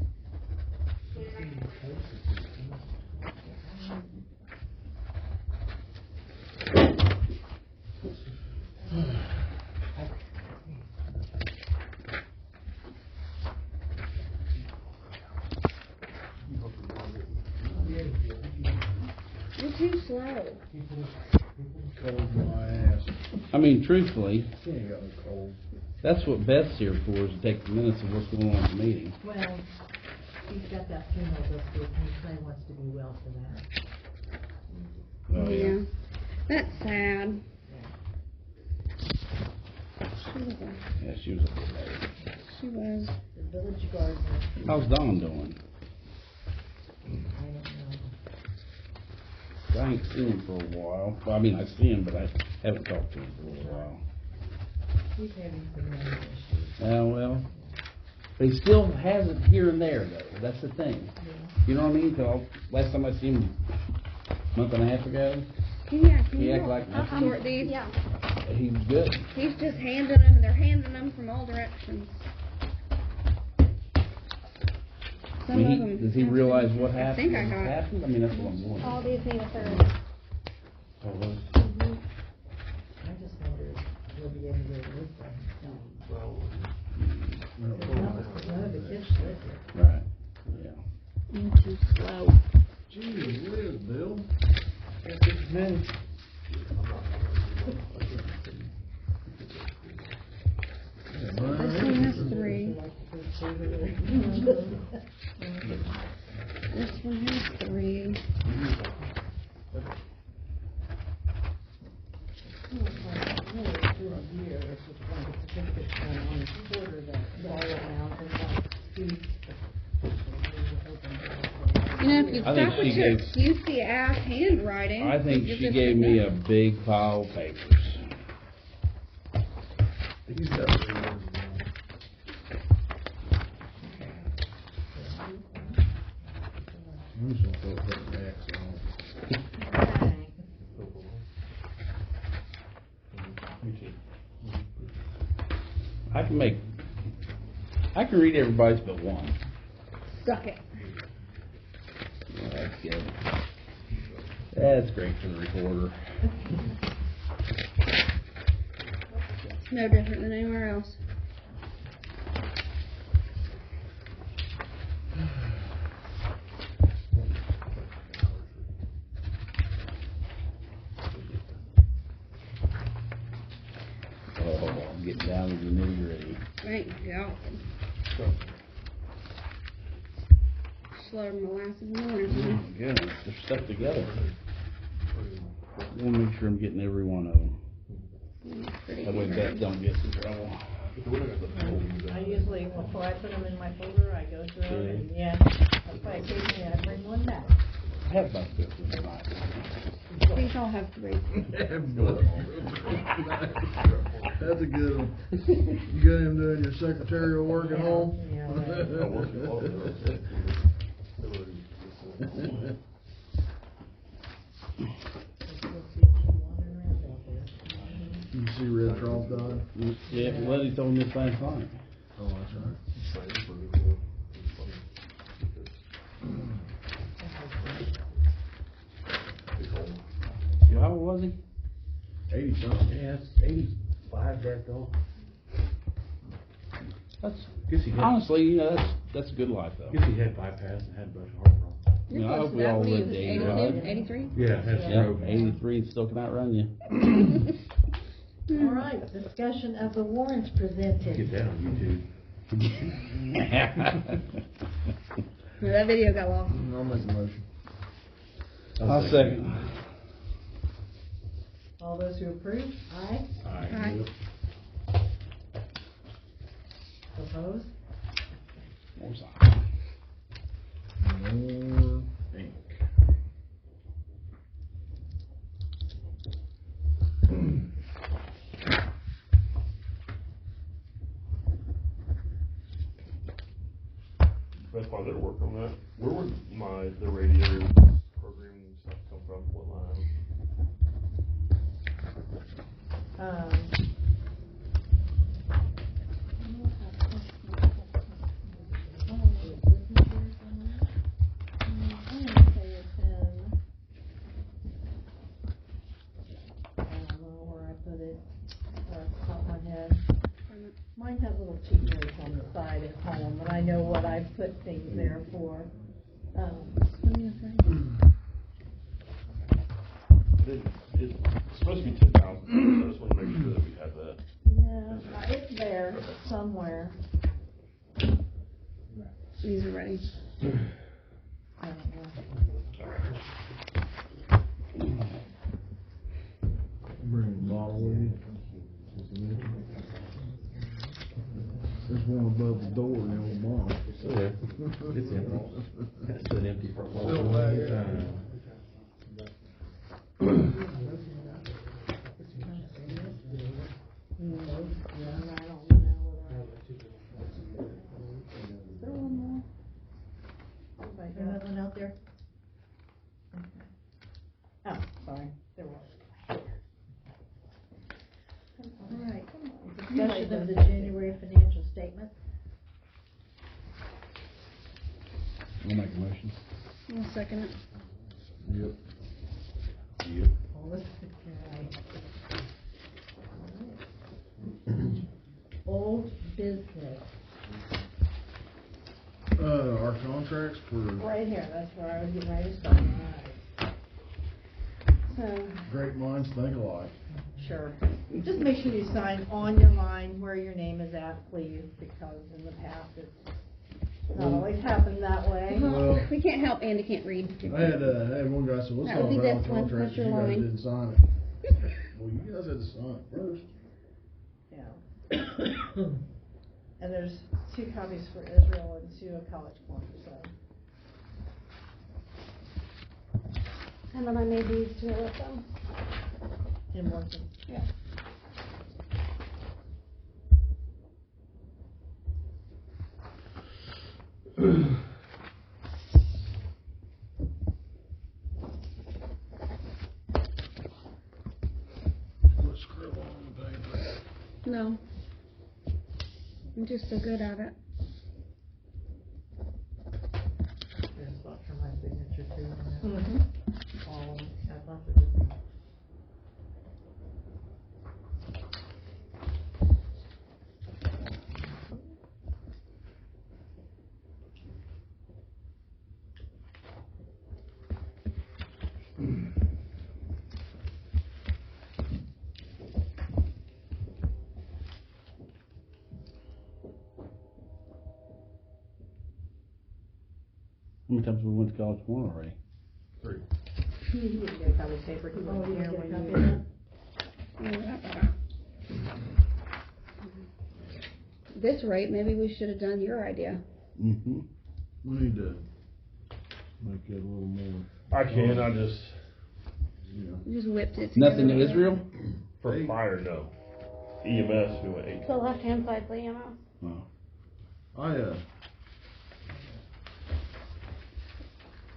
you're too slow. Cold my ass. I mean, truthfully, She ain't got no cold. that's what Beth's here for, is to take the minutes of what's going on at the meeting. Well, he's got that funeral this week, and he probably wants to be well for that. Oh, Yeah, that's sad. Yeah, she was a good lady. She was. The village gardener, How's Dawn doing? I don't know. I ain't seen him for a while. Well, I mean, I see him, but I haven't talked to him for a little while. He's having some money issues. Well, but he still has it here and there, though. That's the thing. You know what I mean? 'Cause last time I seen him a month and a half ago, Yeah, can he you acted like nothing. sort these? Yeah. He was good. He's just handing them, and they're handing them from all directions. I Some of mean, them. does he realize what I happened? think I got it. Happened? I mean, that's what I'm wondering. All these need a third. Oh, well, I just wonder if we'll be able to get rid of them. None of the kids live here. Right, yeah. You're too slow. Gee whiz, Bill. This one has 3. This one has 3. You know, if you I think stop with she your gave- cutesy ass handwriting. I think you're she just gave me a done. big pile of papers. He's got reasons. I can read everybody's but one. Suck it. Well, that's good. That's great for the recorder. No different than anywhere else. Oh, I'm getting down to the nitty gritty. Thank God. Slower than molasses in the wintertime. Oh, goodness, they're stuck together. I want to make sure I'm getting every one of them. Pretty That way good. Beth don't get in trouble. I usually, before I put them in my folder, I go through them, and yeah, that's why occasionally I bring one back. I have about 15 tonight. These all have 3. That's a good one. You got him doing your secretarial work at home? Yeah, right. You see Red Trough dying? Yeah, Letty told me this last night. Oh, that's right. How old was he? 80 something. Yeah, it's 85 that though. That's, Guess he had, honestly, you know, that's a good life though. guess he had bypass and had a bunch of heart problems. You know, I hope we all live to 85. 83? Yeah, that's Yeah, true. 83 and still can outrun you. All right, discussion of the warrants presented. Get that on YouTube. That video got lost. I'll make a motion. I'll second. All those who approve, aye. Aye. Opposed? More sign. More ink. That's why they're working on that. Where would the radio programming stuff come from? What line? Mine has little cheat notes on the side at home, and I know what I've put things there for. It's supposed to be 10,000. I just want to make sure that we have that. Yeah, it's there somewhere. These are ready. I don't know. Bring a bottle with you. There's one above the door in the old barn. It's still there. It's empty. It's still empty for a while. Still there. Is there nothing out there? Oh, sorry, there was. All right, discussion of the January financial statement. I'll make a motion. I'll second it. Yep. All this, okay. Old business. Our contracts for Right here, that's where I was getting ready to start. All right. So, Great Minds Think Alike. sure. Just make sure you sign on your line where your name is at, please, because in the past it's not always happened that way. Well- We can't help Andy can't read. I had one guy say, let's That talk would be about this the one. contracts, What's your you guys line? didn't sign it. Well, you guys had to sign it first. Yeah. And there's 2 copies for Israel and 2 of College Point, so. And then I made these 2 of them. In Morton. Yeah. Let's scribble on the paper. No. I'm just so good at it. There's a spot for my signature too on that. Mm-hmm. All of them. I thought there would be. How many times we went to College Point already? 3. He didn't get a copy of paper. He wasn't here when you. This rate, maybe we should have done your idea. Mm-hmm. We need to make that a little more. I can, I just, You just whipped it together. Nothing to Israel? for fire, no. EMS, we went 8. The left-hand side, Liam. Oh.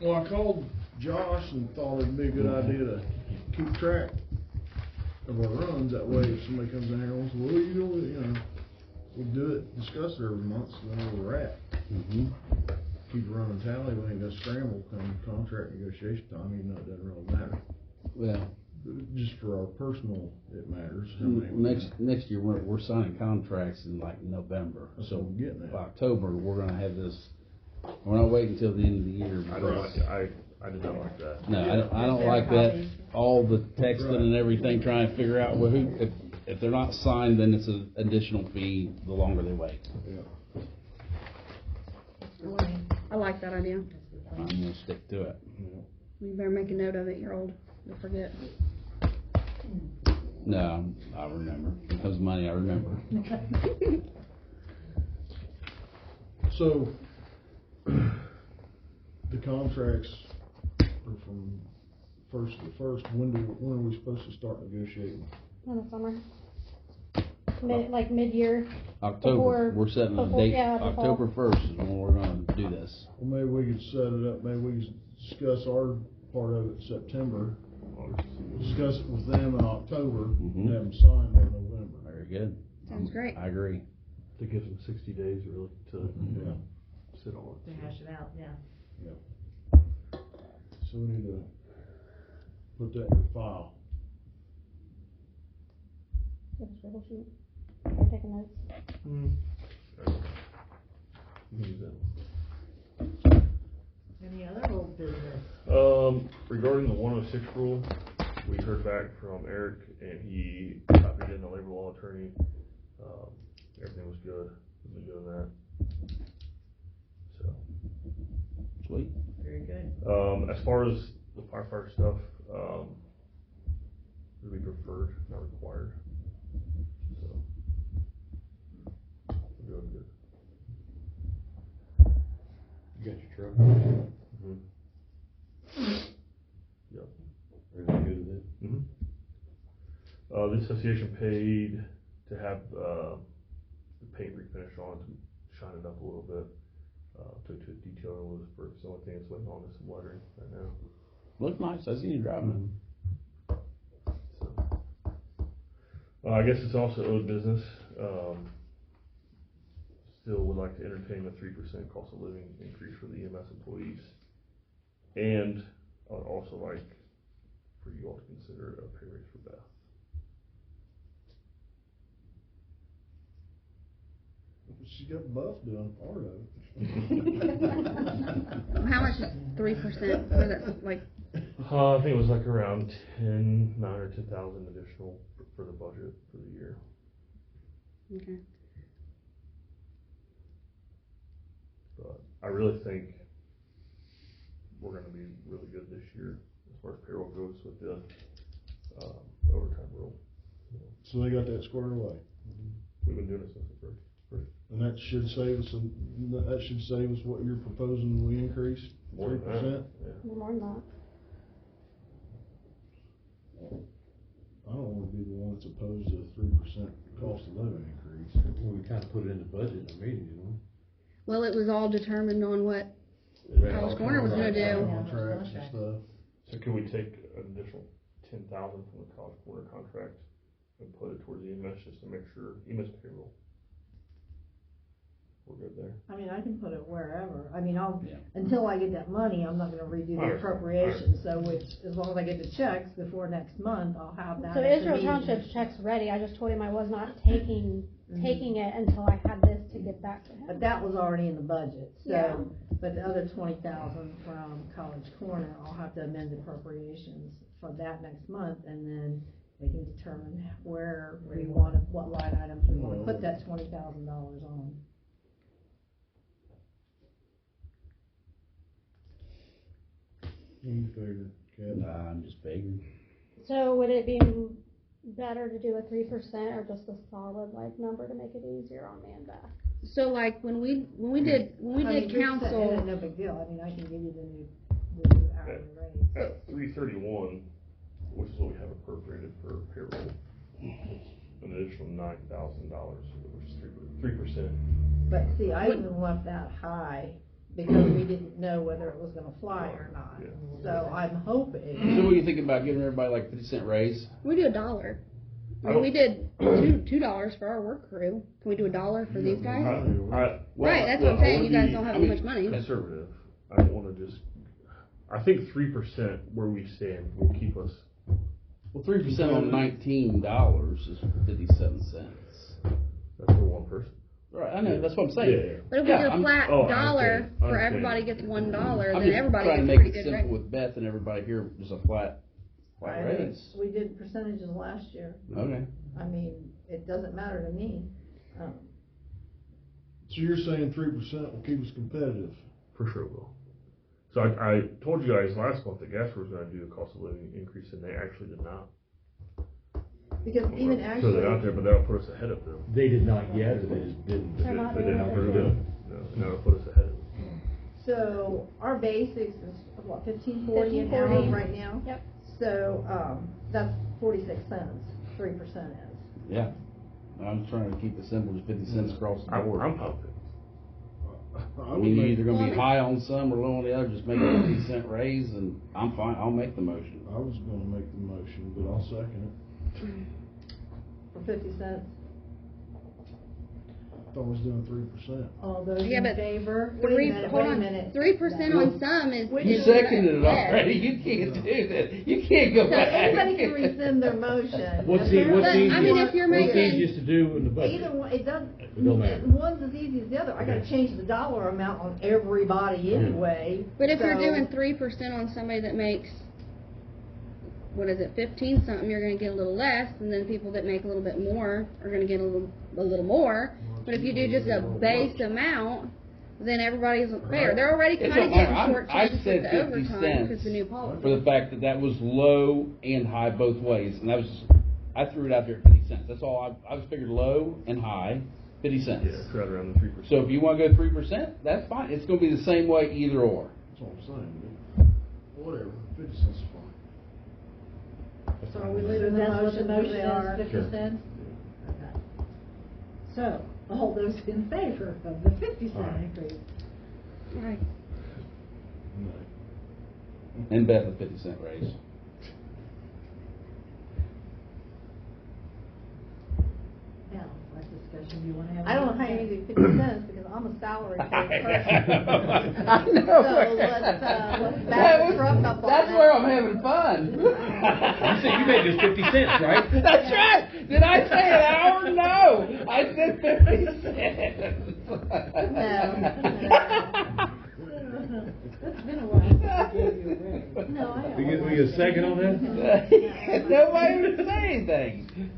I called Josh and thought it'd be a good idea to keep track of our runs. That way, if somebody comes in here and wants, well, you know, we do it, discuss it every month, so we know where we're at. Mm-hmm. Keep a running tally, we ain't gonna scramble come contract negotiation time, even though it doesn't really matter. Well, Just for our personal, it matters. How many we next year, we're signing contracts in like November. That's So what I'm getting at. October, we're gonna have this, we're not waiting until the end of the year. I don't like it, I did not like that. No, I don't like that, all the texting and everything, trying to figure out, well, who, if they're not signed, then it's an additional fee the longer they wait. Yeah. I like that idea. I'm gonna stick to it. You better make a note of it, you're old. You'll forget. No, I remember. When it comes to money, I remember. So, the contracts are from first to first. When are we supposed to start negotiating? In the summer. Mid-year. October, we're setting a date, yeah, the fall. October 1st is when we're gonna do this. Well, maybe we could set it up, maybe we could discuss our part of it in September, discuss it with them in October, and have them signed by November. Very good. Sounds great. I agree. To give them 60 days really to sit on it. To hash it out, yeah. So we need to put that in the file. You have a scribble sheet. You're taking notes. Use that. Any other old business? Regarding the 106 rule, we heard back from Eric, and he copied in the labor law attorney. Everything was good. We've been doing that. So. Sweet. Very good. As far as the firefighter stuff, would be preferred, not required. So. We're doing good. You got your truck? Mm-hmm. Yep. Everything good with it? Mm-hmm. The association paid to have the paint refinish on to shine it up a little bit. Took to detail in Lewisburg. So the only thing that's waiting on is some lettering right now. Look nice. I see you driving it. So, I guess it's also owed business. Still would like to entertain the 3% cost of living increase for the EMS employees. And I would also like for you all to consider a pay raise for Beth. She got buff doing part of it. How much is 3% for that, like? I think it was like around 9 or 10,000 additional for the budget for the year. Okay. But I really think we're going to be really good this year as far as payroll goes with the overtime rule. So they got that squared away. We've been doing it since the first. And that should save us, what you're proposing we increase, 3%? No more than that. I don't wanna be the one that's opposed to a 3% cost of living increase. Well, we kinda put it in the budget in the meeting, didn't we? Well, it was all determined on what College Corner was gonna do. Contracts and stuff. So can we take an additional 10,000 from the College Corner contract and put it towards EMS just to make sure EMS payroll? we're good there. I mean, I can put it wherever, I mean, Yeah. until I get that money, I'm not gonna redo Right, the appropriation, so which, as long as I get the checks before next month, I'll have that So at the Israel meeting. Township's check's ready, I just told him I was not taking it until I had this to get back to But him. that was already in the budget, Yeah. so, but the other 20,000 from College Corner, I'll have to amend the appropriations for that next month, and then we can determine where we want, what line items we wanna put that $20,000 on. You figure, Kevin. Nah, I'm just begging. So would it be better to do a 3% or just a solid like number to make it easier on me and Beth? So like when we did I mean, 3% council, isn't no big deal, I mean, I can give you the new hourly rate. At 331, which is what we have appropriated for payroll, it's an additional $9,000, which is 3%. But see, I even left that high because we didn't know whether it was gonna fly or not. Yeah. So I'm hoping. So what do you think about giving everybody like 50-cent raise? we do $1. I mean, we did $2 for our work crew. Can we do $1 for these guys? Right, that's what I'm saying. You guys don't have as much money. Conservative. I don't wanna just, I think 3% where we stand will keep us. Well, 3% on $19 is 57 cents. That's for one person. Right, I know, that's what I'm saying. Yeah. But if we do a flat I dollar understand. I for understand. everybody gets $1, I'm then just everybody trying to gets a make pretty it good simple rate. with Beth and everybody here, just a flat raise. We did percentages last year. Okay. I mean, it doesn't matter to me. So you're saying 3% will keep us competitive? For sure will. So I told you guys last month that Gasper was gonna do a cost of living increase, and they actually did not. Because even Throw that out actually, there, but that'll put us ahead of them. They did not yet, or they just didn't. They're not They doing didn't it. approve it. No, and that'll put us ahead of them. so our basics is what, 15.40 an hour 15.40. right now? Yep. So, that's 46 cents, 3% is. Yeah. I'm trying to keep it simple, just 50 cents across the board. I'm pumped. I mean, you're either gonna be high on some or low on the other, just make a 50-cent raise, and I'm fine, I'll make the motion. I was gonna make the motion, but I'll second it. For 50 cents. I thought I was doing 3%. All those Yeah, in but favor? Hold Wait a on, minute. 3% on some is. You is seconded it less. already, you can't do that, you can't go So back. anybody can rescind their motion. What's And the, what's there's- the But, I mean, if you're what's the making- easiest to do in the budget? Either one, it doesn't, It don't matter. one's as easy as the other, I gotta Okay. change the dollar amount on everybody anyway. But if you're so- doing 3% on somebody that makes, what is it, 15 something, you're gonna get a little less, and then people that make a little bit more are gonna get a little more. But if you do just a base amount, then everybody's fair. They're already It kinda don't getting matter. I shortchanged said with the 50 overtime, cents because the new policy. for the fact that that was low and high both ways, and that was, I threw it out there at 50 cents, that's all, I just figured low and high, 50 cents. Yeah, it's right around the 3%. So if you wanna go 3%, that's fine, it's gonna be the same way either or. That's what I'm saying, dude. Whatever, 50 cents is fine. So are we So leaving the that's what the motion motion they are? is, 50 Sure. cents? Okay. So, all those in favor of the 50-cent Aye. increase? Right. No. And Beth a 50-cent raise. Now, what discussion do you wanna have? I don't know how you do 50 cents because I'm a salary paid person. I know. So let's back the truck up on That's that. where I'm having fun. You said you made just 50 cents, right? That's right. Did I say an hour? No. I said 50 cents. It's been a while since I gave you a raise. No, I We don't. get a second on that? Nobody would say anything.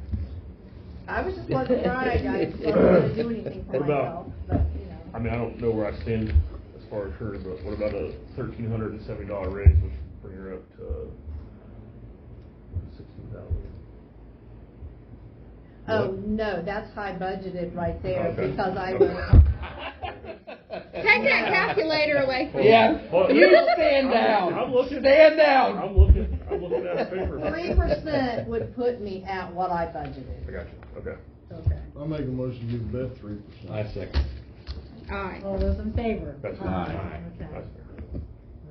I was just letting it ride, guys, because I wasn't gonna do anything for What about- myself, but, you know. I mean, I don't know where I stand as far as her, but what about a $1,370 raise, which would bring her up to 16,000? Oh, no, that's high budgeted right there Okay. because I Okay. was. Take that calculator away from Yeah. Well, You I'm- stand down. I'm looking. Stand down. I'm looking at the paper. 3% would put me at what I budgeted. I got you, okay. Okay. I'll make a motion to give Beth 3%. I second. Aye. All those in favor? That's Aye. fine. Okay. That's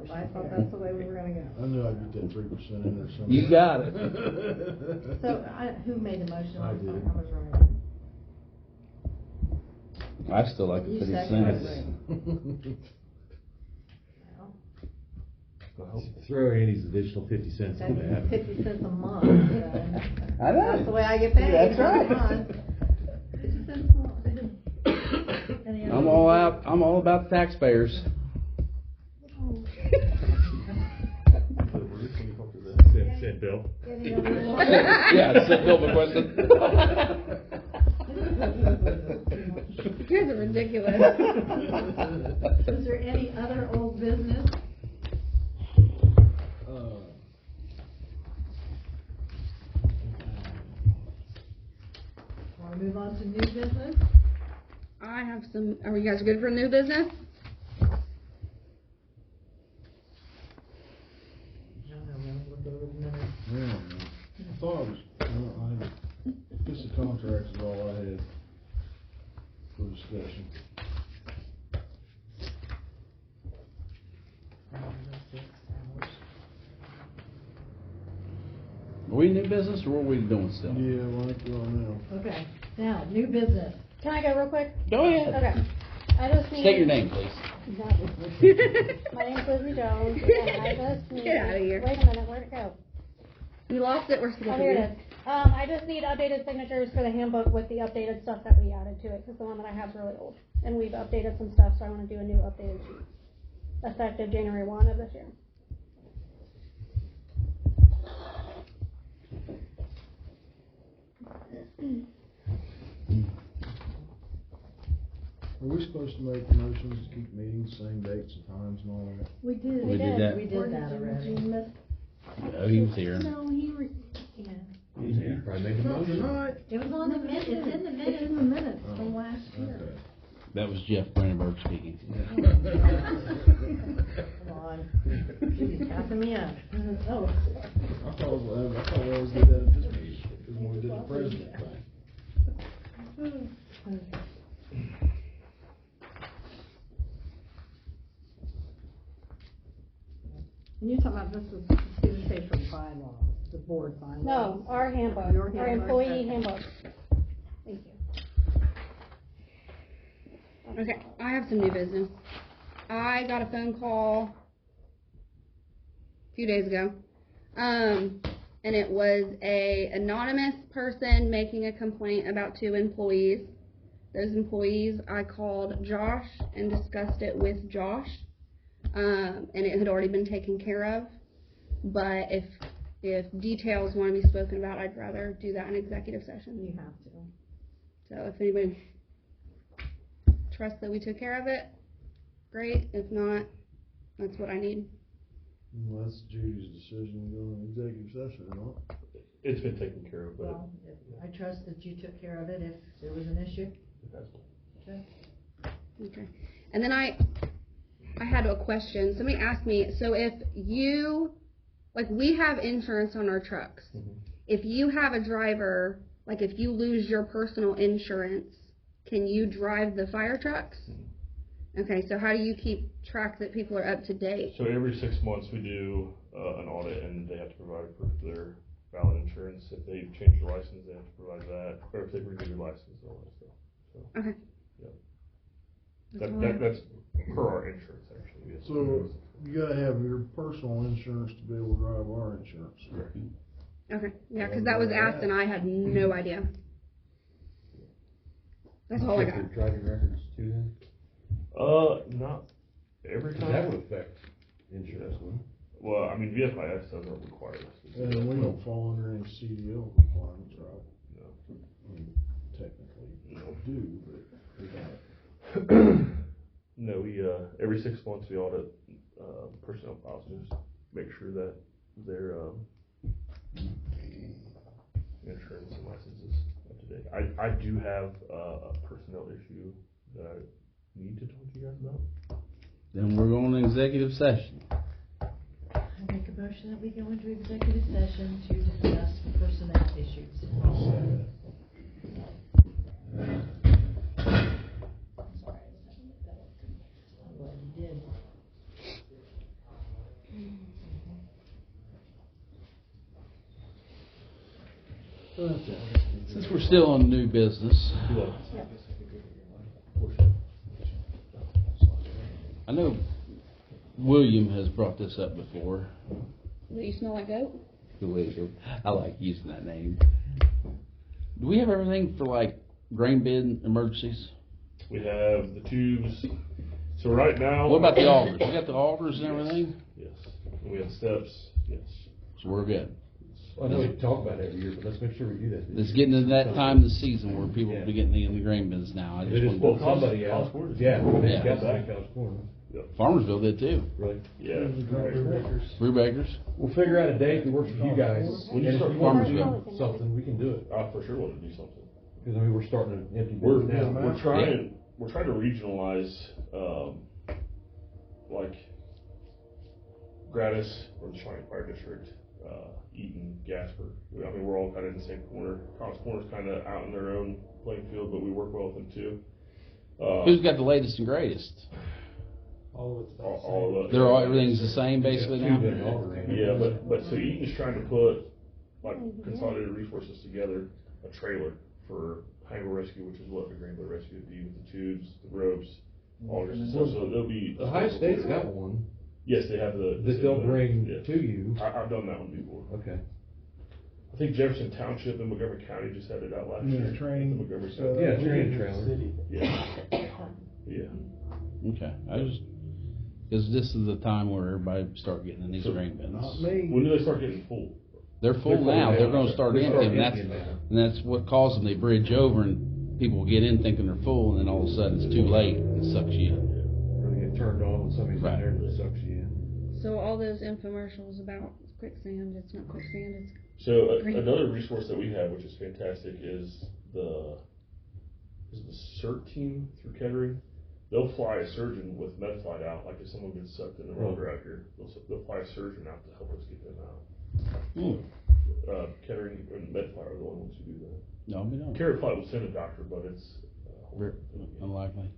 fair. I thought that's the way we were gonna go. I knew I'd get that 3% in there somewhere. You got it. So, who made the motion? I I'm sorry, did. I was wrong. I still like the You 50 seconded cents. it. Well, Throw Andy's additional 50 cents in that's that. 50 cents a month, I know. that's the way I get paid. That's right. every month. 50 cents a month. Any other- I'm all out. I'm all about the taxpayers. Said Bill. Any other- Yeah, that's Bill McQuiston. You guys are ridiculous. Is there any other old business? Want to move on to new business? I have some, are you guys good for new business? I don't know, let me look over the minutes. Yeah, I thought it was, I guess the contracts is all I had for discussion. Are we new business or what are we doing still? Yeah, well, I think we're on now. Okay, now, new business. Can I go real quick? Go ahead. Okay. I just need. State your name, please. My name's Lizzie Jones, and I just need. Get outta here. Wait a minute, where'd it go? You lost it, we're still Oh, here it is. I just need updated signatures for the handbook with the updated stuff that we added to it, because the one that I have is really old. And we've updated some stuff, so I wanna do a new updated sheet. Effective January 1 of this year. Are we supposed to make motions to keep meetings, same dates and times and all that? We did. We did that. We did that already. Oh, he was here. No, yeah. You probably made the motion. Right. It was on the minutes, it's in the minutes. It's in the minutes from last year. Okay. That was Jeff Brandenburg speaking. Come on, she's tapping me up. Oh. I thought we always did that at this meeting, because when we did the president thing. And you're talking about this is student page from bylaws, the board bylaws. No, our handbook, Your our handbook, employee okay. handbook. Thank you. Okay, I have some new business. I got a phone call a few days ago, and it was a anonymous person making a complaint about 2 employees. Those employees, I called Josh and discussed it with Josh, and it had already been taken care of. But if details want to be spoken about, I'd rather do that in executive session. You have to. So if anybody trusts that we took care of it, great. If not, that's what I need. Well, that's Judy's decision to go into executive session or not. It's been taken care of, but Well, I trust that you took care of it if there was an issue. it has been. Okay. Okay. And then I had a question. Somebody asked me, so if you, like, we have insurance on our trucks. Mhm. If you have a driver, like if you lose your personal insurance, can you drive the fire trucks? Okay, so how do you keep track that people are up to date? So every 6 months we do an audit, and they have to provide proof of their valid insurance. If they've changed their license, they have to provide that, or if they've renewed their license, all that stuff. So, Okay. yeah. That's per our insurance, actually. Yes. So you gotta have your personal insurance to be able to drive our insurance. Correct. Okay. Yeah, because that was asked and I had no idea. That's all I Check got. your driving records too then? Not every 'Cause time. that would affect insurance, wouldn't it? Well, I mean, VFIS doesn't require us to do And that. we don't fall under any CDL requirements, right? No. I mean, technically, we do, but we don't. No, we, every 6 months we audit, personnel files, and just make sure that their, insurance and licenses up to date. I do have, a personnel issue that I need to talk to you guys about. Then we're going to executive session. I make a motion that we go into executive session to discuss personnel issues. I'm glad you did. Since we're still on new business, I know William has brought this up before. Do you smell like goat? William, I like using that name. Do we have everything for like grain bin emergencies? We have the tubes. So right now. What about the alders? We got the alders and everything? Yes. And we have steps. Yes. So we're good. I know we talk about it every year, but let's make sure we do that. It's getting to that time of the season where people will be getting in the grain bins now. I They just just want pulled somebody out. Yeah, they got that College Corner. Farmersville did too. Really? Yeah. Brewbakers. We'll figure out a date that works for you guys. When you And if start you want to Farmersville. do something, we can do it. I for sure want to do something. Because I mean, we're starting to empty We're bins now. we're trying to regionalize, like Gratis or the Shawnee Fire District, Eaton, Gasper. I mean, we're all kind of in the same corner. College Corner's kind of out in their own playing field, but we work well with them too. Who's got the latest and greatest? All of it's about the same. All of it. They're all, everything's the same basically now? Yeah, but so Eaton's trying to put like consolidated resources together, a trailer for Hangar Rescue, which is what the Green Bay Rescue would be with the tubes, the ropes, all this stuff. So there'll be. Ohio State's got one. Yes, they have the. That they'll bring yeah. to you. I've done that one before. Okay. I think Jefferson Township and Montgomery County just had it out last year. Training. The Montgomery So, Yeah, County. training trailer. City. Yeah. Yeah. Okay, I just, cause this is the time where everybody start getting in these grain bins. Not me. When do they start getting full? They're full now, they're gonna start They start emptying, emptying now. and that's what causes them, they bridge over and people will get in thinking they're full, and then all of a sudden it's too late, it sucks you in. Or they get turned on when somebody's in Right. there and it sucks you in. So all those infomercials about quicksand, it's not quicksand, it's So Green. another resource that we have, which is fantastic, is the CERT team through Kettering. They'll fly a surgeon with med flight out, like if someone gets sucked in the rotor out here, they'll fly a surgeon out to help us get them out. Kettering and med flight are the only ones who do that. No, we don't. Carrot flight will send a doctor, but it's Very unlikely.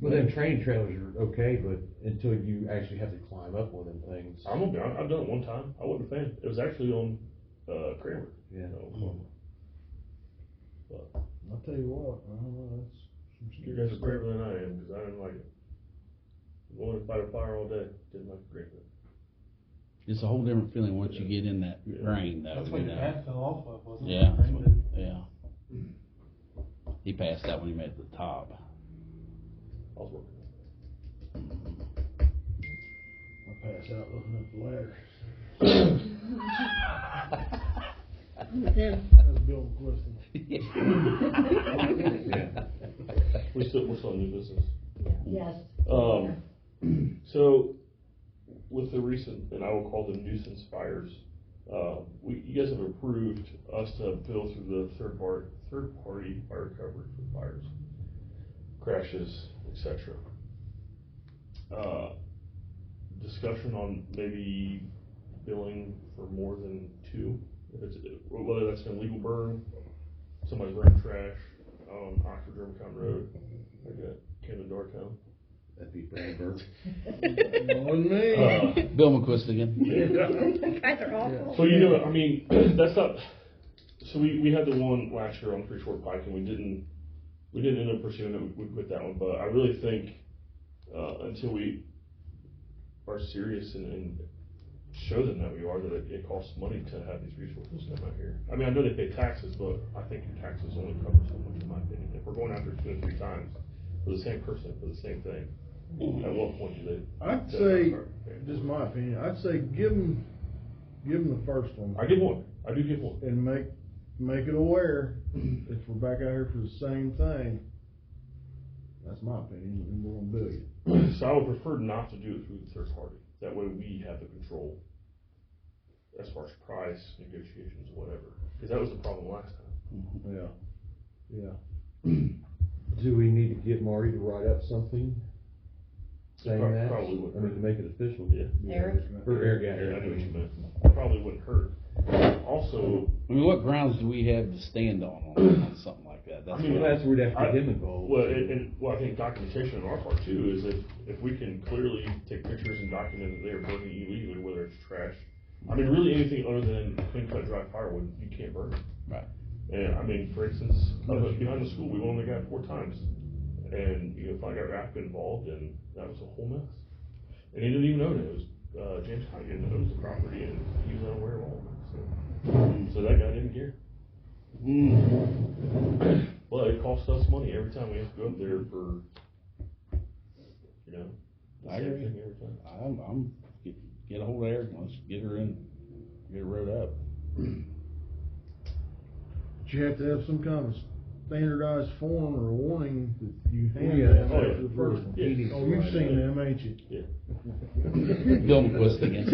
Well, then training trailers are okay, but until you actually have to climb up one of them things. I'm gonna be honest, I've done it one time. I wasn't a fan. It was actually on Kramer. Yeah. But I'll tell you what, I don't know, that's some you scary guys are braver than I am because I didn't like it. Going to fight a fire all day. Didn't like the grain bin. It's a whole different feeling once you get in that grain though, That's you what your know. dad fell off of, wasn't it? Yeah, that's what- Brandon? yeah. He passed out when he made it to the top. I was working. I pass out looking up the ladder. with him. That's Bill McQuiston. Yeah. We're still in new business. Yes. So with the recent, and I will call them nuisance fires, you guys have approved us to bill through the third party fire coverage for fires, crashes, etc. Discussion on maybe billing for more than two, if it's, whether that's an illegal burn, somebody's burning trash on Oxford Germantown Road, like at Camden Ohio. That'd be Brad Burke. On me. Bill McQuiston again. Those guys are awful. So you know, I mean, that's not. So we had the one last year on Three Short Pike, and we didn't end up pursuing it. We quit that one. But I really think until we are serious and show them that we are, that it costs money to have these resources come out here. I mean, I know they pay taxes, but I think your taxes only cover so much, in my opinion. If we're going out there 2 or 3 times for the same person for the same thing, at what point do they? I'd say, just my opinion, I'd say give them the first one. I give one. I do give one. And make it aware, if we're back out here for the same thing, that's my opinion, and we're gonna bill you. So I would prefer not to do it through the third party. That way we have the control as far as price, negotiations, whatever. Because that was the problem last time. Yeah. Do we need to get Marty to write up something saying that? Probably would. I mean, to make it official. Yeah. Eric? For Eric, yeah, I know what you Eric. meant. Probably wouldn't hurt. Also, I mean, what grounds do we have to stand on something like that? That's I mean, Well, that's where we'd have to get him involved. well, I think documentation on our part too is if we can clearly take pictures and document that they are burning illegally, whether it's trash. I mean, really anything other than clean cut dry firewood, you can't burn it. Right. And I mean, for instance, up behind the school, we went on the guy 4 times. And, you know, finally got RAP involved, and that was a whole mess. And he didn't even own it. It was, James County didn't own the property, and he was unaware of all of it. So that guy didn't care. But it costs us money every time we have to go up there for, you know, the I same agree. thing every time. I'm get a hold of Eric, let's get her in, get her wrote up. But you have to have some kind of standardized form or warning that you hand Yeah. them Oh, after yeah. the first one. Yeah. Oh, you've seen them, ain't you? Yeah. Bill McQuist again.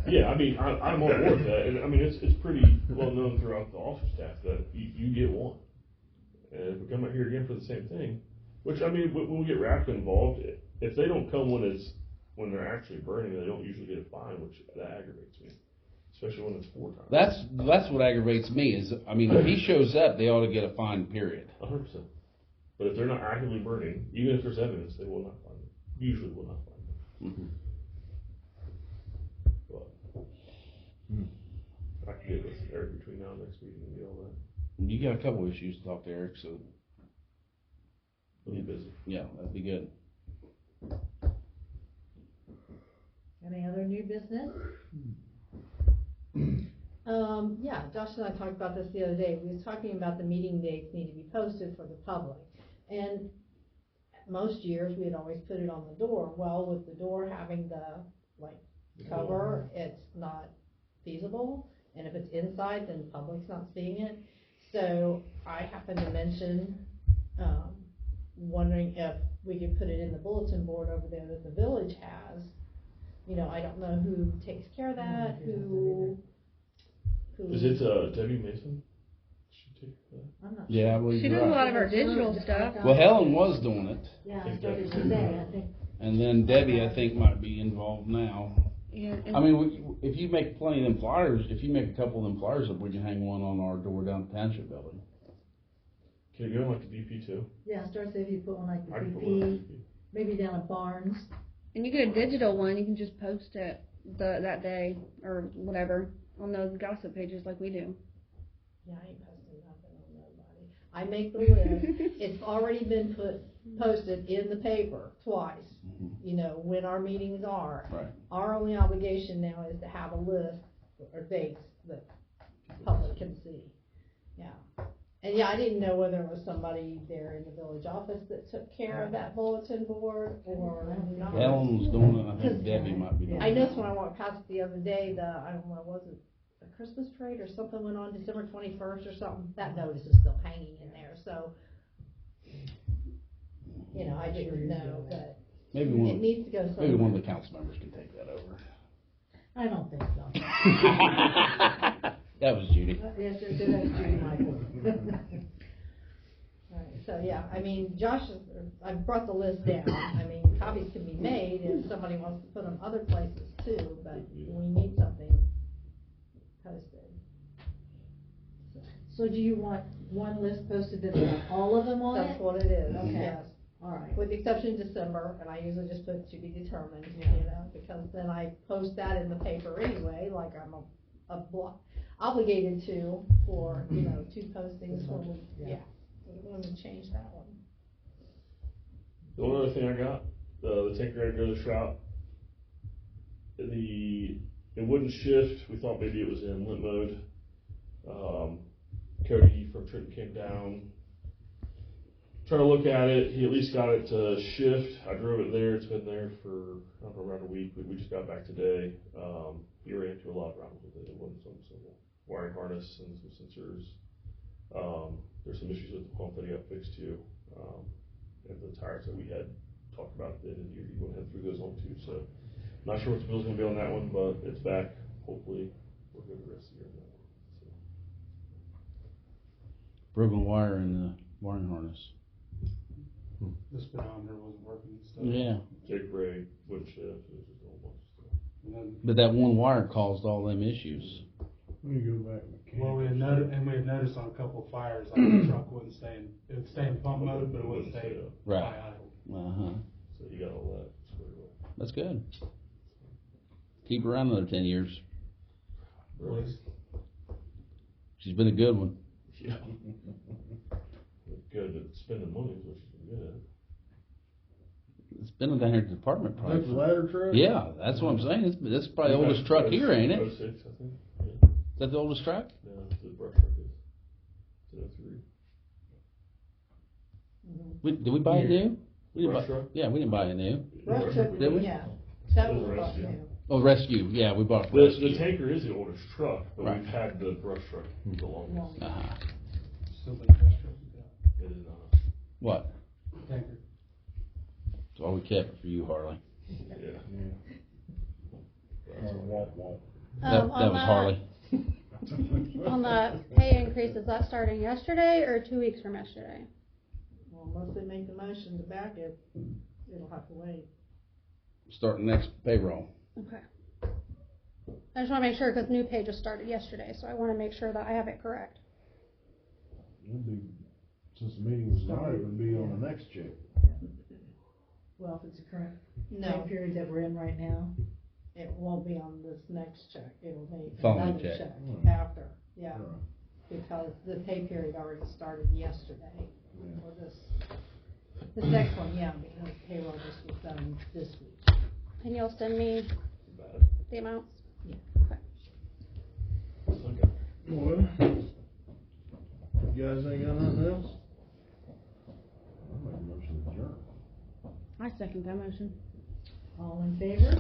Yeah, I mean, I'm on board with that, and I mean, it's pretty well known throughout the officer staff that you get one. And if we come out here again for the same thing, which, I mean, when we get RAP involved, if they don't come when they're actually burning, they don't usually get a fine, which that aggravates me, especially when it's 4 times. That's what aggravates me is, I mean, if he shows up, they ought to get a fine, period. 100%. But if they're not actively burning, even if there's evidence, they will not find them. Usually will not find them. But I can get with Eric between now and next meeting and get all that. You got a couple issues to talk to Eric, so. He'll be busy. Yeah, that'd be good. Any other new business? Yeah, Josh and I talked about this the other day. We was talking about the meeting dates need to be posted for the public. And most years, we'd always put it on the door. Well, with the door having the, like, cover, it's not feasible. And if it's inside, then the public's not seeing it. So I happened to mention, wondering if we could put it in the bulletin board over there that the village has. You know, I don't know who takes care of that, who. Is it Debbie Mason? She take that? I'm not Yeah, sure. well, She you're does a right. lot of our digital stuff. Well, Helen was doing it, Yeah, I started today, I think. and then Debbie, I think, might be involved now. Yeah, and I mean, if you make plenty of them flyers, if you make a couple of them flyers up, we can hang one on our door down at the township building. Can it go in like the DP too? Yeah, start say if you put one like the I can put one in PP, maybe down at Barnes. And you get a digital one, you can just post it that day or whatever on those gossip pages like we do. Yeah, I ain't posting nothing on nobody. I make the list. It's already been posted in the paper twice. You know, when our meetings are. Right. Our only obligation now is to have a list or dates that the public can see. Yeah. And yeah, I didn't know whether it was somebody there in the village office that took care of that bulletin board or not. Helen was doing it, I think Debbie might be doing it. I noticed when I walked past it the other day, I don't know, was it a Christmas parade or something went on December 21st or something? That notice is still hanging in there, so, you know, I didn't know, but Maybe it one, needs to go somewhere. maybe one of the council members can take that over. I don't think so. That was Judy. Yes, that's Judy Michael. Right, so yeah, I mean, I brought the list down. I mean, copies can be made if somebody wants to put them other places too, but we need something posted. So do you want one list posted that's got all of them on it? That's what it is, Okay. yes. All right. With the exception of December, and I usually just put to be determined, you know, because then I post that in the paper anyway, like I'm obligated to for, you know, 2 postings when we, yeah, when we change that one. The one other thing I got, the tank ready to go to the shop. It wouldn't shift. We thought maybe it was in limp mode. Cody from Trenton came down, tried to look at it. He at least got it to shift. I drove it there. It's been there for, I don't know, around a week. We just got back today. He ran into a lot of problems with it. It wasn't some simple wiring harness and some sensors. There's some issues with the pump that he got fixed too. And the tires that we had talked about at the end of the year, he went ahead and threw those on too. So, not sure what the bill's gonna be on that one, but it's back. Hopefully, we're good the rest of the year on that one. So. Broken wire in the wiring harness. The speedometer wasn't working and stuff. Yeah. Jake Bray, wood shift, it was just a whole bunch of stuff. And then, But that one wire caused all them issues. Let me go back. well, we had noticed on a couple of fires, like the truck wouldn't stay it would stay in pump mode, but it wouldn't stay Right. high idle. Uh-huh. So you got all that squared away. That's good. Keep her around another 10 years. At least. She's been a good one. Yeah. Good at spending money is what she's good at. It's been down here at the department probably. That's ladder truck? Yeah, that's what I'm saying. It's probably the oldest truck here, ain't it? 06, I think. Yeah. Is that the oldest truck? Yeah, the brush truck is. It's 03. Did we buy it new? We didn't Brush buy, truck? yeah, we didn't buy it new. Brush truck, Did we? yeah, that was Rescue. bought new. Oh, rescue, yeah, we bought The rescue. tanker is the oldest truck, but Right. we've had the brush truck the longest. Uh-huh. Still the best truck we got. It is not. What? Tanker. That's all we kept it for you, Harley. Yeah. That On was Harley. On the pay increase, is that starting yesterday or 2 weeks from yesterday? Well, unless they make the motion to back it, it'll have to wait. Starting next payroll. Okay. I just wanna make sure, cause new pay just started yesterday, so I wanna make sure that I have it correct. It'll be, since the meeting was tonight, it'll be on the next check. Well, if it's a current No. time period that we're in right now, It won't be on this next check, it'll be Following another check. check Hmm. after, yeah. Right. Because the pay period already started yesterday Yeah. for this next one, yeah, because payroll just was done this week. And you'll send me About it. the amounts? Yeah. Okay. Okay. Well, you guys ain't got nothing else? I make a motion to adjourn. I second that motion. all in favor?